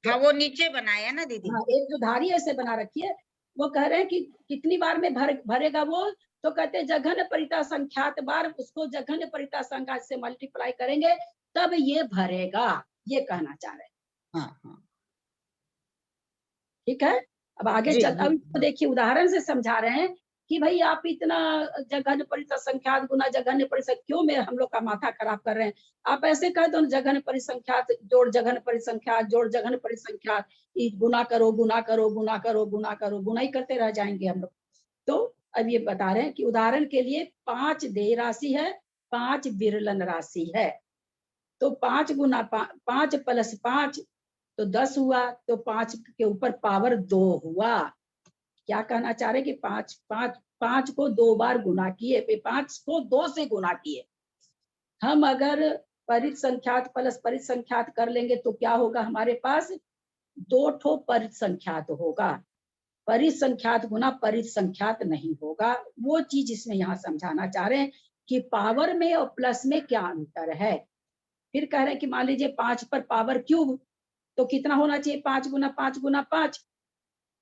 हाँ, वो नीचे बनाया ना दीदी। हाँ, एक जो धारी ऐसे बना रखी है, वो कह रहे हैं कि कितनी बार में भरेगा वो, तो कहते हैं जघन परिता संख्यात बार उसको जघन परिता संख्यात से मल्टीप्लाई करेंगे तब ये भरेगा, ये कहना चाह रहे हैं। हाँ। ठीक है, अब आगे जी, चल, जी। अब इसको देखिए उदाहरण से समझा रहे हैं कि भाई आप इतना जघन परिसंख्यात गुना जघन परिसंख्यात क्यों में हम लोग का माथा खराब कर रहे हैं। आप ऐसे कह दो जघन परिसंख्यात जोड़ जघन परिसंख्यात जोड़ जघन परिसंख्यात, गुना करो गुना करो गुना करो गुना करो, गुना ही करते रह जाएंगे हम लोग। तो अब ये बता रहे हैं कि उदाहरण के लिए 5 देय राशि है, 5 विरलन राशि है। तो 5 गुना 5 प्लस 5 तो 10 हुआ, तो 5 के ऊपर पावर 2 हुआ। क्या कहना चाह रहे कि 5 को 2 बार गुना किए, 5 को 2 से गुना किए। हम अगर परिसंख्यात प्लस परिसंख्यात कर लेंगे तो क्या होगा, हमारे पास 2 ठो परिसंख्यात होगा, परिसंख्यात गुना परिसंख्यात नहीं होगा। वो चीज इसमें यहाँ समझाना चाह रहे हैं कि पावर में और प्लस में क्या अंतर है। फिर कह रहे हैं कि मान लीजिए 5 पर पावर क्यूब, तो कितना होना चाहिए, 5 गुना 5 गुना 5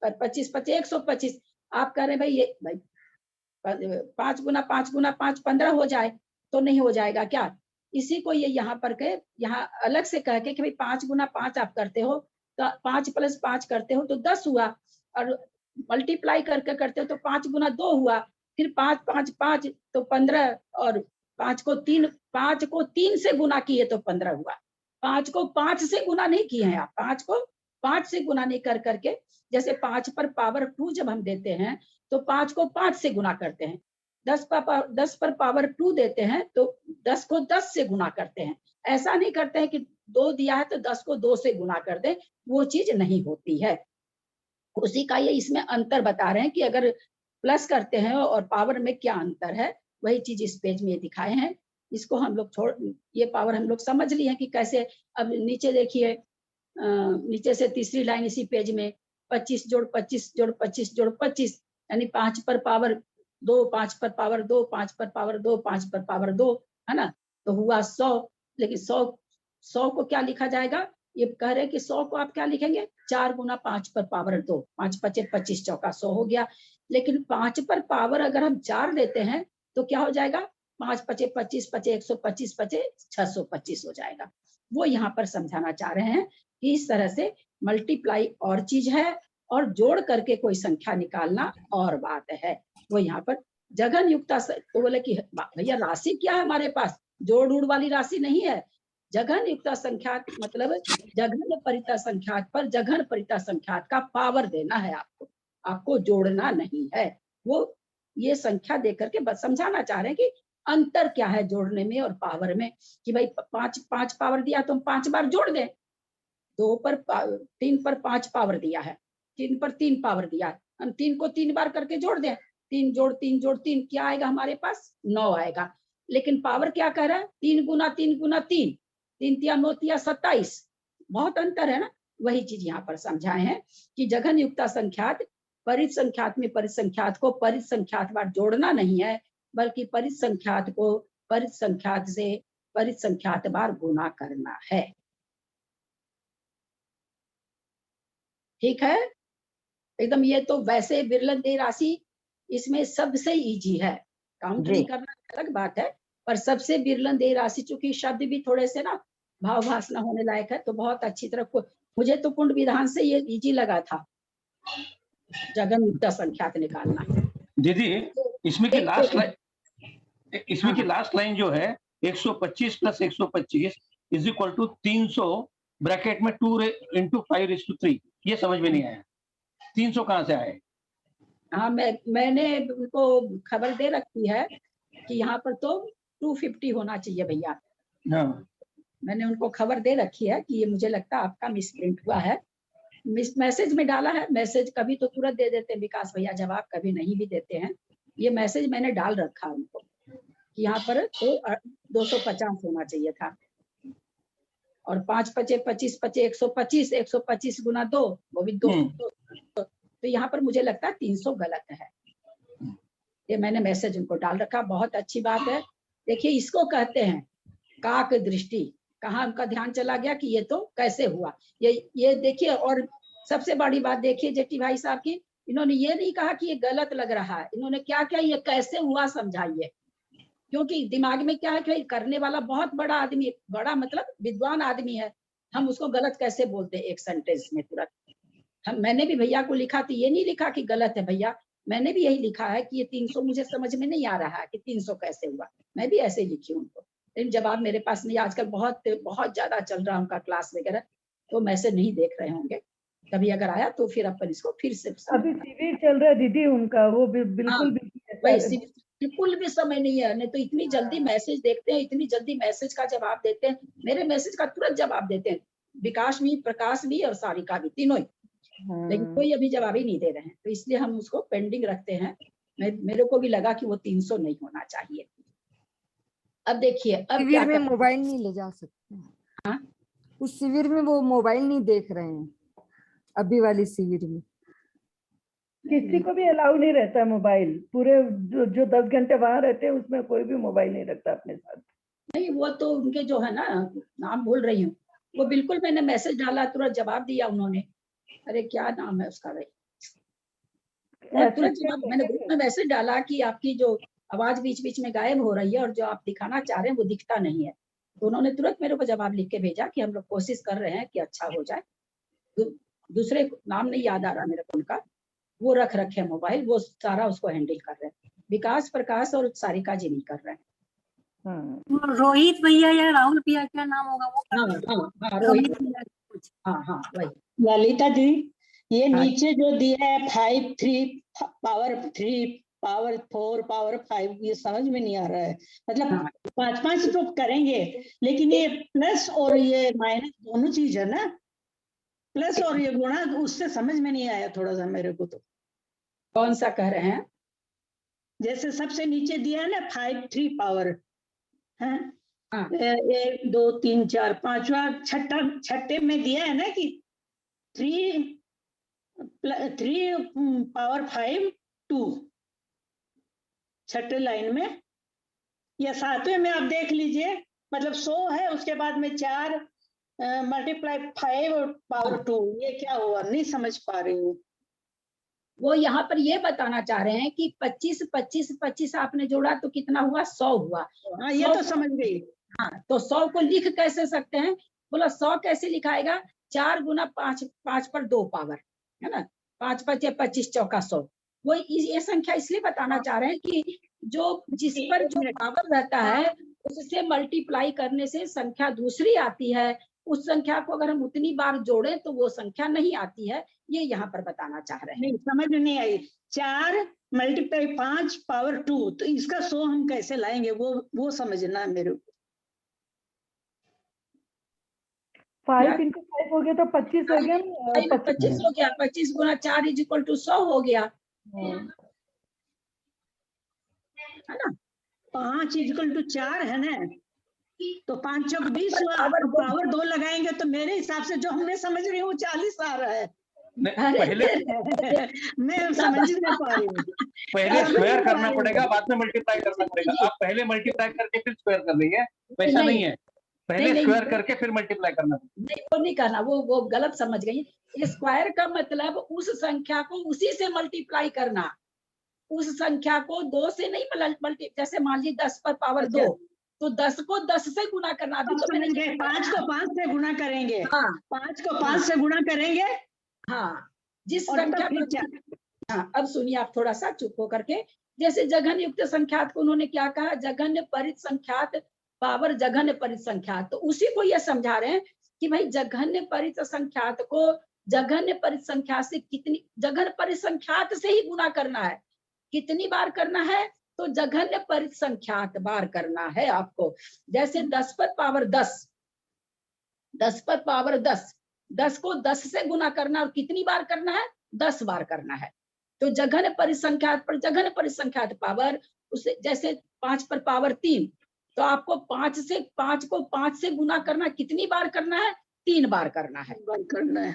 पर 25 25 125। आप कह रहे हैं भाई ये भाई 5 गुना 5 गुना 5 15 हो जाए, तो नहीं हो जाएगा क्या। इसी को ये यहाँ पर के यहाँ अलग से कह के कि भाई 5 गुना 5 आप करते हो तो 5 प्लस 5 करते हो तो 10 हुआ, और मल्टीप्लाई करके करते हो तो 5 गुना 2 हुआ, फिर 5 5 5 तो 15, और 5 को 3 से गुना किए तो 15 हुआ। 5 को 5 से गुना नहीं किए हैं आप, 5 को 5 से गुना नहीं कर करके, जैसे 5 पर पावर 2 जब हम देते हैं तो 5 को 5 से गुना करते हैं, 10 पर पावर 2 देते हैं तो 10 को 10 से गुना करते हैं। ऐसा नहीं करते हैं कि 2 दिया है तो 10 को 2 से गुना कर दें, वो चीज नहीं होती है। उसी का ये इसमें अंतर बता रहे हैं कि अगर प्लस करते हैं और पावर में क्या अंतर है, वही चीज इस पेज में दिखाए हैं। इसको हम लोग ये पावर हम लोग समझ लिए हैं कि कैसे। अब नीचे देखिए, नीचे से तीसरी लाइन इसी पेज में 25 जोड़ 25 जोड़ 25 जोड़ 25, यानी 5 पर पावर 2 5 पर पावर 2 5 पर पावर 2 5 पर पावर 2, है ना, तो हुआ 100। लेकिन 100 को क्या लिखा जाएगा, ये कह रहे हैं कि 100 को आप क्या लिखेंगे, 4 गुना 5 पर पावर 2, 5 5 25 चौका 100 हो गया। लेकिन 5 पर पावर अगर हम 4 देते हैं तो क्या हो जाएगा, 5 5 25 5 125 5 625 हो जाएगा। वो यहाँ पर समझाना चाह रहे हैं कि इस तरह से मल्टीप्लाई और चीज है और जोड़ करके कोई संख्या निकालना और बात है। वो यहाँ पर जघन युक्ता तो बोले कि भैया राशि क्या है हमारे पास, जोड़ उड़ वाली राशि नहीं है। जघन युक्ता संख्यात मतलब जघन परिता संख्यात पर जघन परिता संख्यात का पावर देना है आपको, आपको जोड़ना नहीं है। वो ये संख्या देकर के बस समझाना चाह रहे हैं कि अंतर क्या है जोड़ने में और पावर में, कि भाई 5 पावर दिया तो हम 5 बार जोड़ दें, 3 पर 5 पावर दिया है, 3 पर 3 पावर दिया है, हम 3 को 3 बार करके जोड़ दें, 3 जोड़ 3 जोड़ 3 क्या आएगा हमारे पास, 9 आएगा। लेकिन पावर क्या कह रहा है, 3 गुना 3 गुना 3, 3 तिया 9 तिया 27, बहुत अंतर है ना। वही चीज यहाँ पर समझाए हैं कि जघन युक्ता संख्यात परिसंख्यात में परिसंख्यात को परिसंख्यात बार जोड़ना नहीं है, बल्कि परिसंख्यात को परिसंख्यात से परिसंख्यात बार गुना करना है। ठीक है एकदम। ये तो वैसे विरलन देय राशि इसमें सबसे इजी है, काउंट नहीं करना अलग बात है, पर सबसे विरलन देय राशि चूंकि शब्द भी थोड़े से ना भाव भाषण होने लायक है, तो बहुत अच्छी तरह मुझे तो कुंड विधान से ये इजी लगा था जघन युक्ता संख्यात निकालना। दीदी इसमें की लास्ट लाइन जो है 125 plus 125 is equal to 300 bracket में 2 into 5/3, ये समझ में नहीं आया, 300 कहाँ से आए। हाँ मैंने उनको खबर दे रखी है कि यहाँ पर तो 250 होना चाहिए भैया। हाँ मैंने उनको खबर दे रखी है कि ये मुझे लगता है आपका मिसप्रिंट हुआ है, मैसेज में डाला है। मैसेज कभी तो तुरंत दे देते हैं विकास भैया जवाब, कभी नहीं भी देते हैं। ये मैसेज मैंने डाल रखा उनको कि यहाँ पर तो 250 होना चाहिए था, और 5 5 25 5 125 125 गुना 2 वो भी 2, तो यहाँ पर मुझे लगता है 300 गलत है। ये मैंने मैसेज उनको डाल रखा, बहुत अच्छी बात है। देखिए इसको कहते हैं काक दृष्टि, कहाँ उनका ध्यान चला गया कि ये तो कैसे हुआ। ये देखिए, और सबसे बड़ी बात देखिए जेठी भाई साहब की, इन्होंने ये नहीं कहा कि ये गलत लग रहा है, इन्होंने क्या किया, ये कैसे हुआ समझाइए। क्योंकि दिमाग में क्या है कि करने वाला बहुत बड़ा आदमी, बड़ा मतलब विद्वान आदमी है, हम उसको गलत कैसे बोलते हैं एक सेंटेंस में तुरंत। मैंने भी भैया को लिखा तो ये नहीं लिखा कि गलत है भैया, मैंने भी यही लिखा है कि ये 300 मुझे समझ में नहीं आ रहा है कि 300 कैसे हुआ, मैं भी ऐसे ही लिखी उनको। लेकिन जवाब मेरे पास नहीं, आजकल बहुत बहुत ज्यादा चल रहा है उनका क्लास वगैरह, तो मैसेज नहीं देख रहे होंगे, कभी अगर आया तो फिर अपन इसको फिर से अभी शिविर चल रहा है दीदी उनका, वो बिल्कुल भी वही बिल्कुल भी समय नहीं है, नहीं तो इतनी जल्दी मैसेज देखते हैं, इतनी जल्दी मैसेज का जवाब देते हैं, मेरे मैसेज का तुरंत जवाब देते हैं, विकास भी, प्रकाश भी और सारिका भी, तीनों ही। लेकिन कोई अभी जवाब ही नहीं दे रहे हैं, तो इसलिए हम उसको पेंडिंग रखते हैं। मेरे को भी लगा कि वो 300 नहीं होना चाहिए। अब देखिए, अब शिविर में मोबाइल नहीं ले जा सकते। हाँ, उस शिविर में वो मोबाइल नहीं देख रहे हैं, अभी वाली शिविर में किसी को भी अलाउ नहीं रहता है मोबाइल, पूरे जो 10 घंटे वहां रहते हैं उसमें कोई भी मोबाइल नहीं रखता अपने साथ। नहीं, वो तो उनके जो है ना, नाम भूल रही हूँ, वो बिल्कुल, मैंने मैसेज डाला तुरंत जवाब दिया उन्होंने, अरे क्या नाम है उसका भाई, तुरंत जवाब, मैंने ग्रुप में मैसेज डाला कि आपकी जो आवाज बीच बीच में गायब हो रही है और जो आप दिखाना चाह रहे हैं वो दिखता नहीं है, तो उन्होंने तुरंत मेरे को जवाब लिख के भेजा कि हम लोग कोशिश कर रहे हैं कि अच्छा हो जाए। दूसरे नाम नहीं याद आ रहा मेरे को उनका, वो रख रखे मोबाइल, वो सारा उसको हैंडल कर रहे हैं, विकास, प्रकाश और सारिका जी नहीं कर रहे हैं। रोहित भैया या राहुल भैया, क्या नाम होगा वो? हाँ, रोहित, हाँ वही। ललिता जी, ये नीचे जो दिया है 5 3 पावर 3 पावर 4 पावर 5, ये समझ में नहीं आ रहा है, मतलब 5-5 तो करेंगे, लेकिन ये प्लस और ये माइनस दोनों चीज है ना, प्लस और ये गुणा, उससे समझ में नहीं आया थोड़ा सा मेरे को। तो कौन सा कह रहे हैं? जैसे सबसे नीचे दिया है ना 5 3 पावर है, 1 2 3 4 5वां छठे में दिया है ना कि 3 पावर 5 2, छठे लाइन में, या 7वें में आप देख लीजिए, मतलब 100 है, उसके बाद में 4 मल्टीप्लाई 5 और पावर 2, ये क्या हुआ, नहीं समझ पा रही हूँ। वो यहाँ पर ये बताना चाह रहे हैं कि 25 25 25 आपने जोड़ा तो कितना हुआ, 100 हुआ। हाँ, ये तो समझ गई। हाँ, तो 100 को लिख कैसे सकते हैं, बोला 100 कैसे लिखाएगा, 4 गुना 5, 5 पर 2 पावर है ना, 5 5 या 25 चौका 100। वो ये संख्या इसलिए बताना चाह रहे हैं कि जो जिस पर जो पावर रहता है उससे मल्टीप्लाई करने से संख्या दूसरी आती है, उस संख्या को अगर हम उतनी बार जोड़ें तो वो संख्या नहीं आती है, ये यहाँ पर बताना चाह रहे हैं। नहीं, समझ नहीं आई। 4 मल्टीप्लाई 5 पावर 2, तो इसका 100 हम कैसे लाएंगे, वो समझना है मेरे को। 5 into 5 हो गया तो 25 हो गया, 25 हो गया, 25 गुना 4 इज इक्वल टू 100 हो गया, है ना। 5 इक्वल टू 4 है ना, तो 5 चौक 20 हुआ, पावर 2 लगाएंगे तो मेरे हिसाब से जो हमने समझ रही हूँ 40 आ रहा है। पहले मैं समझ नहीं पा रही हूँ। पहले स्क्वायर करना पड़ेगा, बाद में मल्टीप्लाई करना पड़ेगा। आप पहले मल्टीप्लाई करके फिर स्क्वायर कर रही है, वैसा नहीं है, पहले स्क्वायर करके फिर मल्टीप्लाई करना। नहीं, वो नहीं करना, वो गलत समझ गई। स्क्वायर का मतलब उस संख्या को उसी से मल्टीप्लाई करना, उस संख्या को 2 से नहीं मल्टी, जैसे मान लीजिए 10 पर पावर 2, तो 10 को 10 से गुना करना। अभी तो मैंने 5 को 5 से गुणा करेंगे, हाँ, 5 को 5 से गुणा करेंगे, हाँ, जिस संख्या पर, हाँ, अब सुनिए आप थोड़ा सा चुप होकर के, जैसे जघन्य युक्त संख्यात को उन्होंने क्या कहा, जघन्य परिसंख्यात पावर जघन्य परिसंख्यात, तो उसी को ये समझा रहे हैं कि भाई जघन्य परिसंख्यात को जघन्य परिसंख्या से कितनी, जघन्य परिसंख्यात से ही गुणा करना है, कितनी बार करना है, तो जघन्य परिसंख्यात बार करना है आपको। जैसे 10 पर पावर 10, 10 पर पावर 10, 10 को 10 से गुना करना और कितनी बार करना है, 10 बार करना है। तो जघन्य परिसंख्यात पर जघन्य परिसंख्यात पावर, उसे जैसे 5 पर पावर 3, तो आपको 5 को 5 से गुना करना, कितनी बार करना है, 3 बार करना है, करना है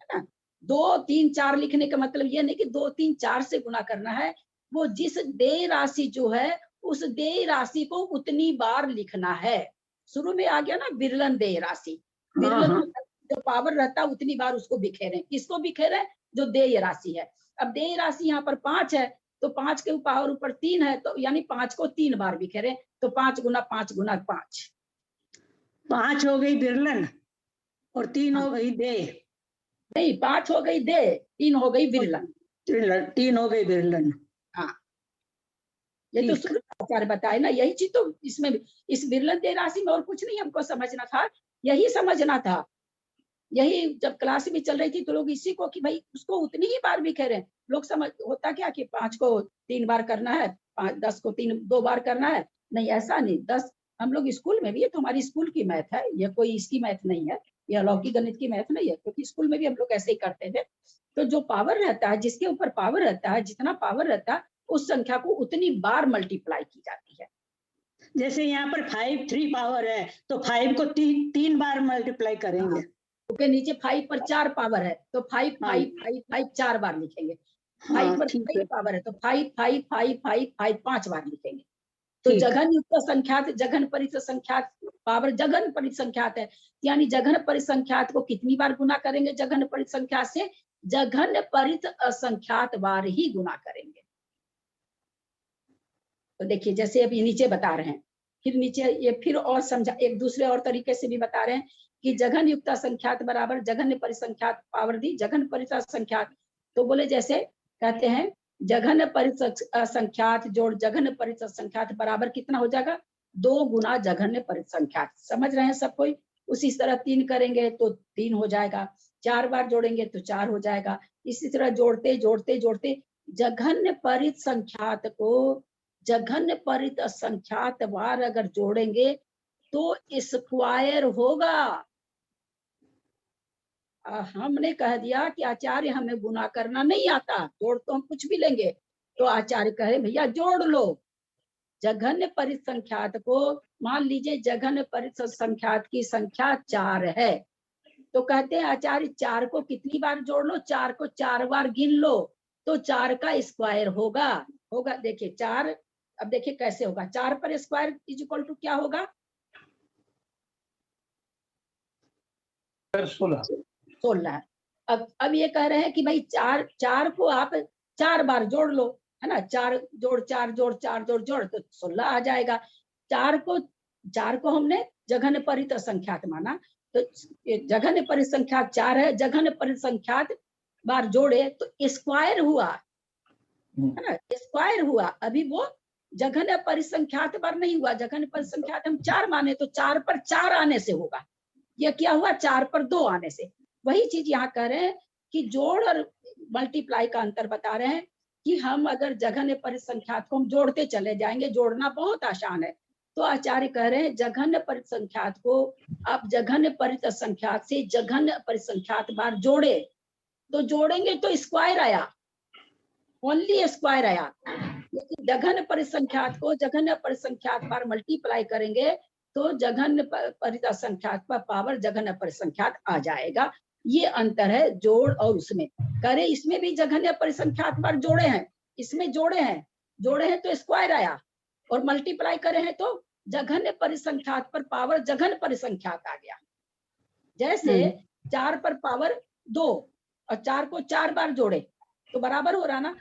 ना। 2 3 4 लिखने का मतलब ये नहीं कि 2 3 4 से गुना करना है, वो जिस देय राशि जो है उस देय राशि को उतनी बार लिखना है। शुरू में आ गया ना विरलन देय राशि, विरलन जो पावर रहता है उतनी बार उसको बिखेरे, किसको बिखेरे, जो देय राशि है। अब देय राशि यहाँ पर 5 है, तो 5 के पावर ऊपर 3 है, तो यानी 5 को 3 बार बिखेरे, तो 5 गुना 5 गुना 5। 5 हो गई विरलन और 3 हो गई दे। नहीं, 5 हो गई दे, 3 हो गई विरलन। 3 हो गई विरलन। हाँ, ये तो सूर्याचार्य बताए ना, यही चीज तो इसमें इस विरलन दे राशि में और कुछ नहीं हमको समझना था, यही समझना था। यही जब क्लास में चल रही थी तो लोग इसी को कि भाई उसको उतनी ही बार बिखेरे, लोग समझ होता क्या कि 5 को 3 बार करना है, 10 को 2 बार करना है। नहीं, ऐसा नहीं। 10 हम लोग स्कूल में भी, ये तो हमारी स्कूल की मैथ है, ये कोई इसकी मैथ नहीं है, ये अलौकिक गणित की मैथ नहीं है, क्योंकि स्कूल में भी हम लोग ऐसे ही करते थे। तो जो पावर रहता है, जिसके ऊपर पावर रहता है, जितना पावर रहता है उस संख्या को उतनी बार मल्टीप्लाई की जाती है। जैसे यहाँ पर 5 3 पावर है तो 5 को 3 बार मल्टीप्लाई करेंगे। उसके नीचे 5 पर 4 पावर है तो 5 5 5 5 4 बार लिखेंगे। 5 पर 5 पावर है तो 5 5 5 5 5 5 बार लिखेंगे। तो जघन युक्त संख्यात, जघन परित संख्यात पावर जघन परित संख्यात है, यानी जघन परित संख्यात को कितनी बार गुना करेंगे? जघन परित संख्यात से जघन परित असंख्यात बार ही गुना करेंगे। तो देखिए जैसे अभी नीचे बता रहे हैं, फिर नीचे ये फिर और समझा, एक दूसरे और तरीके से भी बता रहे हैं कि जघन युक्त संख्यात बराबर जघन परिसंख्यात पावर दी जघन परित असंख्यात। तो बोले जैसे कहते हैं जघन परित असंख्यात जोड़ जघन परित असंख्यात बराबर कितना हो जाएगा? 2 गुना जघन परित संख्यात। समझ रहे हैं सब कोई? उसी तरह 3 करेंगे तो 3 हो जाएगा, 4 बार जोड़ेंगे तो 4 हो जाएगा। इसी तरह जोड़ते जोड़ते जोड़ते जघन परित संख्यात को जघन परित असंख्यात बार अगर जोड़ेंगे तो स्क्वायर होगा। हमने कह दिया कि आचार्य हमें गुना करना नहीं आता, जोड़ तो हम कुछ भी लेंगे, तो आचार्य कहे भैया जोड़ लो। जघन परित संख्यात को मान लीजिए जघन परित संख्यात की संख्या 4 है, तो कहते हैं आचार्य 4 को कितनी बार जोड़ लो? 4 को 4 बार गिन लो तो 4 का स्क्वायर होगा। देखिए 4, अब देखिए कैसे होगा। 4 पर स्क्वायर इज इक्वल टू क्या होगा? 16। अब ये कह रहे हैं कि भाई 4 को आप 4 बार जोड़ लो, है ना? 4 जोड़ 4 जोड़ 4 जोड़ जोड़ तो 16 आ जाएगा। 4 को हमने जघन परित संख्यात माना, तो जघन परित संख्यात 4 है, जघन परित संख्यात बार जोड़े तो स्क्वायर हुआ, है ना? स्क्वायर हुआ। अभी वो जघन परिसंख्यात बार नहीं हुआ। जघन परिसंख्यात हम 4 माने तो 4 पर 4 आने से होगा। यह क्या हुआ? 4 पर 2 आने से। वही चीज यहाँ कह रहे हैं कि जोड़ और मल्टीप्लाई का अंतर बता रहे हैं कि हम अगर जघन परिसंख्यात को हम जोड़ते चले जाएंगे, जोड़ना बहुत आसान है, तो आचार्य कह रहे हैं जघन परिसंख्यात को आप जघन परित संख्यात से जघन परिसंख्यात बार जोड़े, तो जोड़ेंगे तो स्क्वायर आया, ओनली स्क्वायर आया। लेकिन जघन परिसंख्यात को जघन परिसंख्यात बार मल्टीप्लाई करेंगे तो जघन परित संख्यात पर पावर जघन परिसंख्यात आ जाएगा। ये अंतर है जोड़ और उसमें। करे इसमें भी जघन परिसंख्यात बार जोड़े हैं, इसमें जोड़े हैं तो स्क्वायर आया, और मल्टीप्लाई करे हैं तो जघन परिसंख्यात पर पावर जघन परिसंख्यात आ गया। जैसे 4 पर पावर 2 और 4 को 4 बार जोड़े तो बराबर हो रहा ना,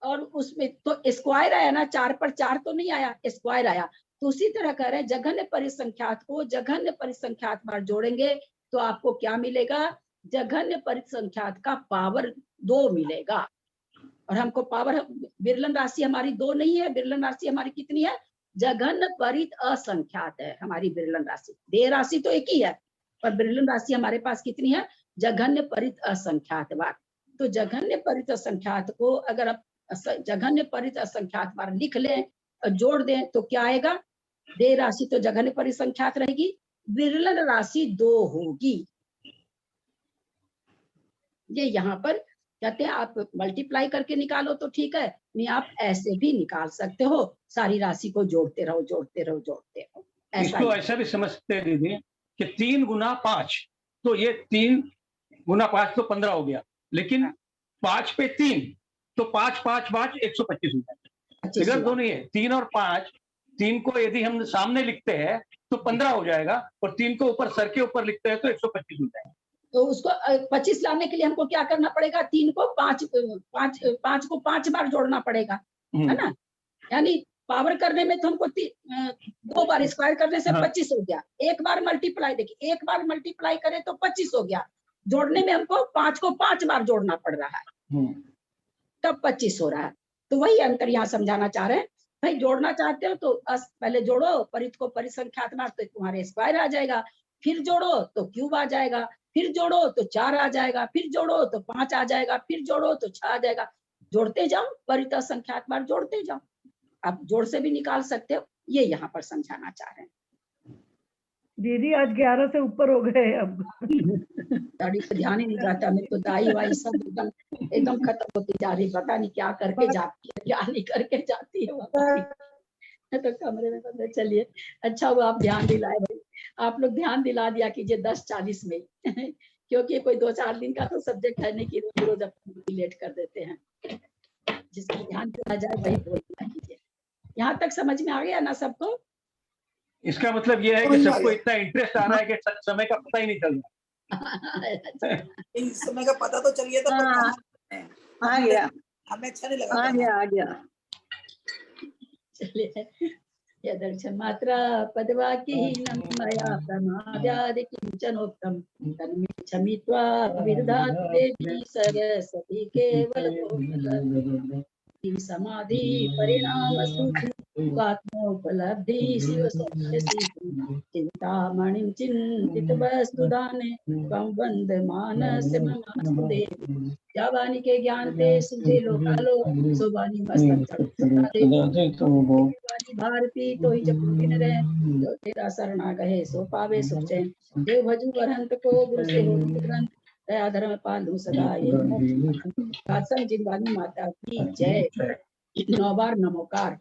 और उसमें तो स्क्वायर आया ना, 4 पर 4 तो नहीं आया, स्क्वायर आया। तो उसी तरह कह रहे हैं जघन परिसंख्यात को जघन परिसंख्यात बार जोड़ेंगे तो आपको क्या मिलेगा? जघन परिसंख्यात का पावर 2 मिलेगा। और हमको पावर, विरलन राशि हमारी 2 नहीं है, विरलन राशि हमारी कितनी है? जघन परित असंख्यात है हमारी विरलन राशि। देय राशि तो एक ही है, पर विरलन राशि हमारे पास कितनी है? जघन परित असंख्यात बार। तो जघन्य परित असंख्यात को अगर आप जघन्य परित असंख्यात बार लिख लें और जोड़ दें तो क्या आएगा? देय राशि तो जघन्य परित संख्यात रहेगी, विरलन राशि 2 होगी। ये यहाँ पर कहते हैं आप मल्टीप्लाई करके निकालो तो ठीक है, नहीं आप ऐसे भी निकाल सकते हो, सारी राशि को जोड़ते रहो जोड़ते रहो जोड़ते रहो। इसको ऐसा भी समझते हैं दीदी कि 3 गुना 5, तो ये 3 गुना 5 तो 15 हो गया, लेकिन 5 पे 3 तो 5 5 5 125 हो जाएगा। फिगर दो नहीं है, 3 और 5। 3 को यदि हम सामने लिखते हैं तो 15 हो जाएगा, और 3 को ऊपर सर के ऊपर लिखते हैं तो 125 हो जाएगा। तो उसको 25 लाने के लिए हमको क्या करना पड़ेगा, 3 को 5 को 5 बार जोड़ना पड़ेगा, है ना। यानी पावर करने में तो हमको 2 बार स्क्वायर करने से 25 हो गया, एक बार मल्टीप्लाई, देखिए एक बार मल्टीप्लाई करें तो 25 हो गया, जोड़ने में हमको 5 को 5 बार जोड़ना पड़ रहा है, तब 25 हो रहा है। तो वही अंतर यहाँ समझाना चाह रहे हैं। भाई जोड़ना चाहते हो तो पहले जोड़ो, परित को परिसंख्यात्मक तो तुम्हारे स्क्वायर आ जाएगा, फिर जोड़ो तो क्यूब आ जाएगा, फिर जोड़ो तो 4 आ जाएगा, फिर जोड़ो तो 5 आ जाएगा, फिर जोड़ो तो 6 आ जाएगा। जोड़ते जाओ, परित संख्यात्मक जोड़ते जाओ, आप जोड़ से भी निकाल सकते हो, ये यहाँ पर समझाना चाह रहे हैं। दीदी आज 11 से ऊपर हो गए अब। दादी को ध्यान ही नहीं रहता, मेरे को दाई वाई सब एकदम खत्म होती जा रही, पता नहीं क्या करके जाती है, क्या नहीं करके जाती है वहाँ तो कमरे में पता। चलिए अच्छा हुआ आप ध्यान दिलाए भाई, आप लोग ध्यान दिला दिया कीजिए 10:40 में क्योंकि कोई 2-4 दिन का तो सब्जेक्ट है नहीं कि रोज अपनी लेट कर देते हैं, जिसको ध्यान दिया जाए वही बोल कीजिए। यहाँ तक समझ में आ गया ना सबको? इसका मतलब ये है कि सबको इतना इंटरेस्ट आ रहा है कि समय का पता ही नहीं चल रहा। इस समय का पता तो चलिए तो आ गया, हमें अच्छा नहीं लगा। आ गया। चलिए यदर्शन मात्रा पदवाक्यहीनं मया प्रमादादि किंचनोक्तं तन्मे क्षमित्वा विदधातु देवी सरस्वती केवलतोऽपि समाधि परिणाम आत्मोपलब्धि शिव चिंतामणिं चिंतित वस्तुदाने त्वं वन्दमानस्य ममास्तु देवी यावानि के ज्ञान ते सुझे लोकालो सोबानी मस्तक भारती तो ही जब दिन रहे जो तेरा शरणा गहे सो पावे सुख चैन देव भजू अरहंत को गुरु से हो ग्रंथ दया धर्म पालू सदा ये जिनवानी माता की जय। 9 बार नमोकार।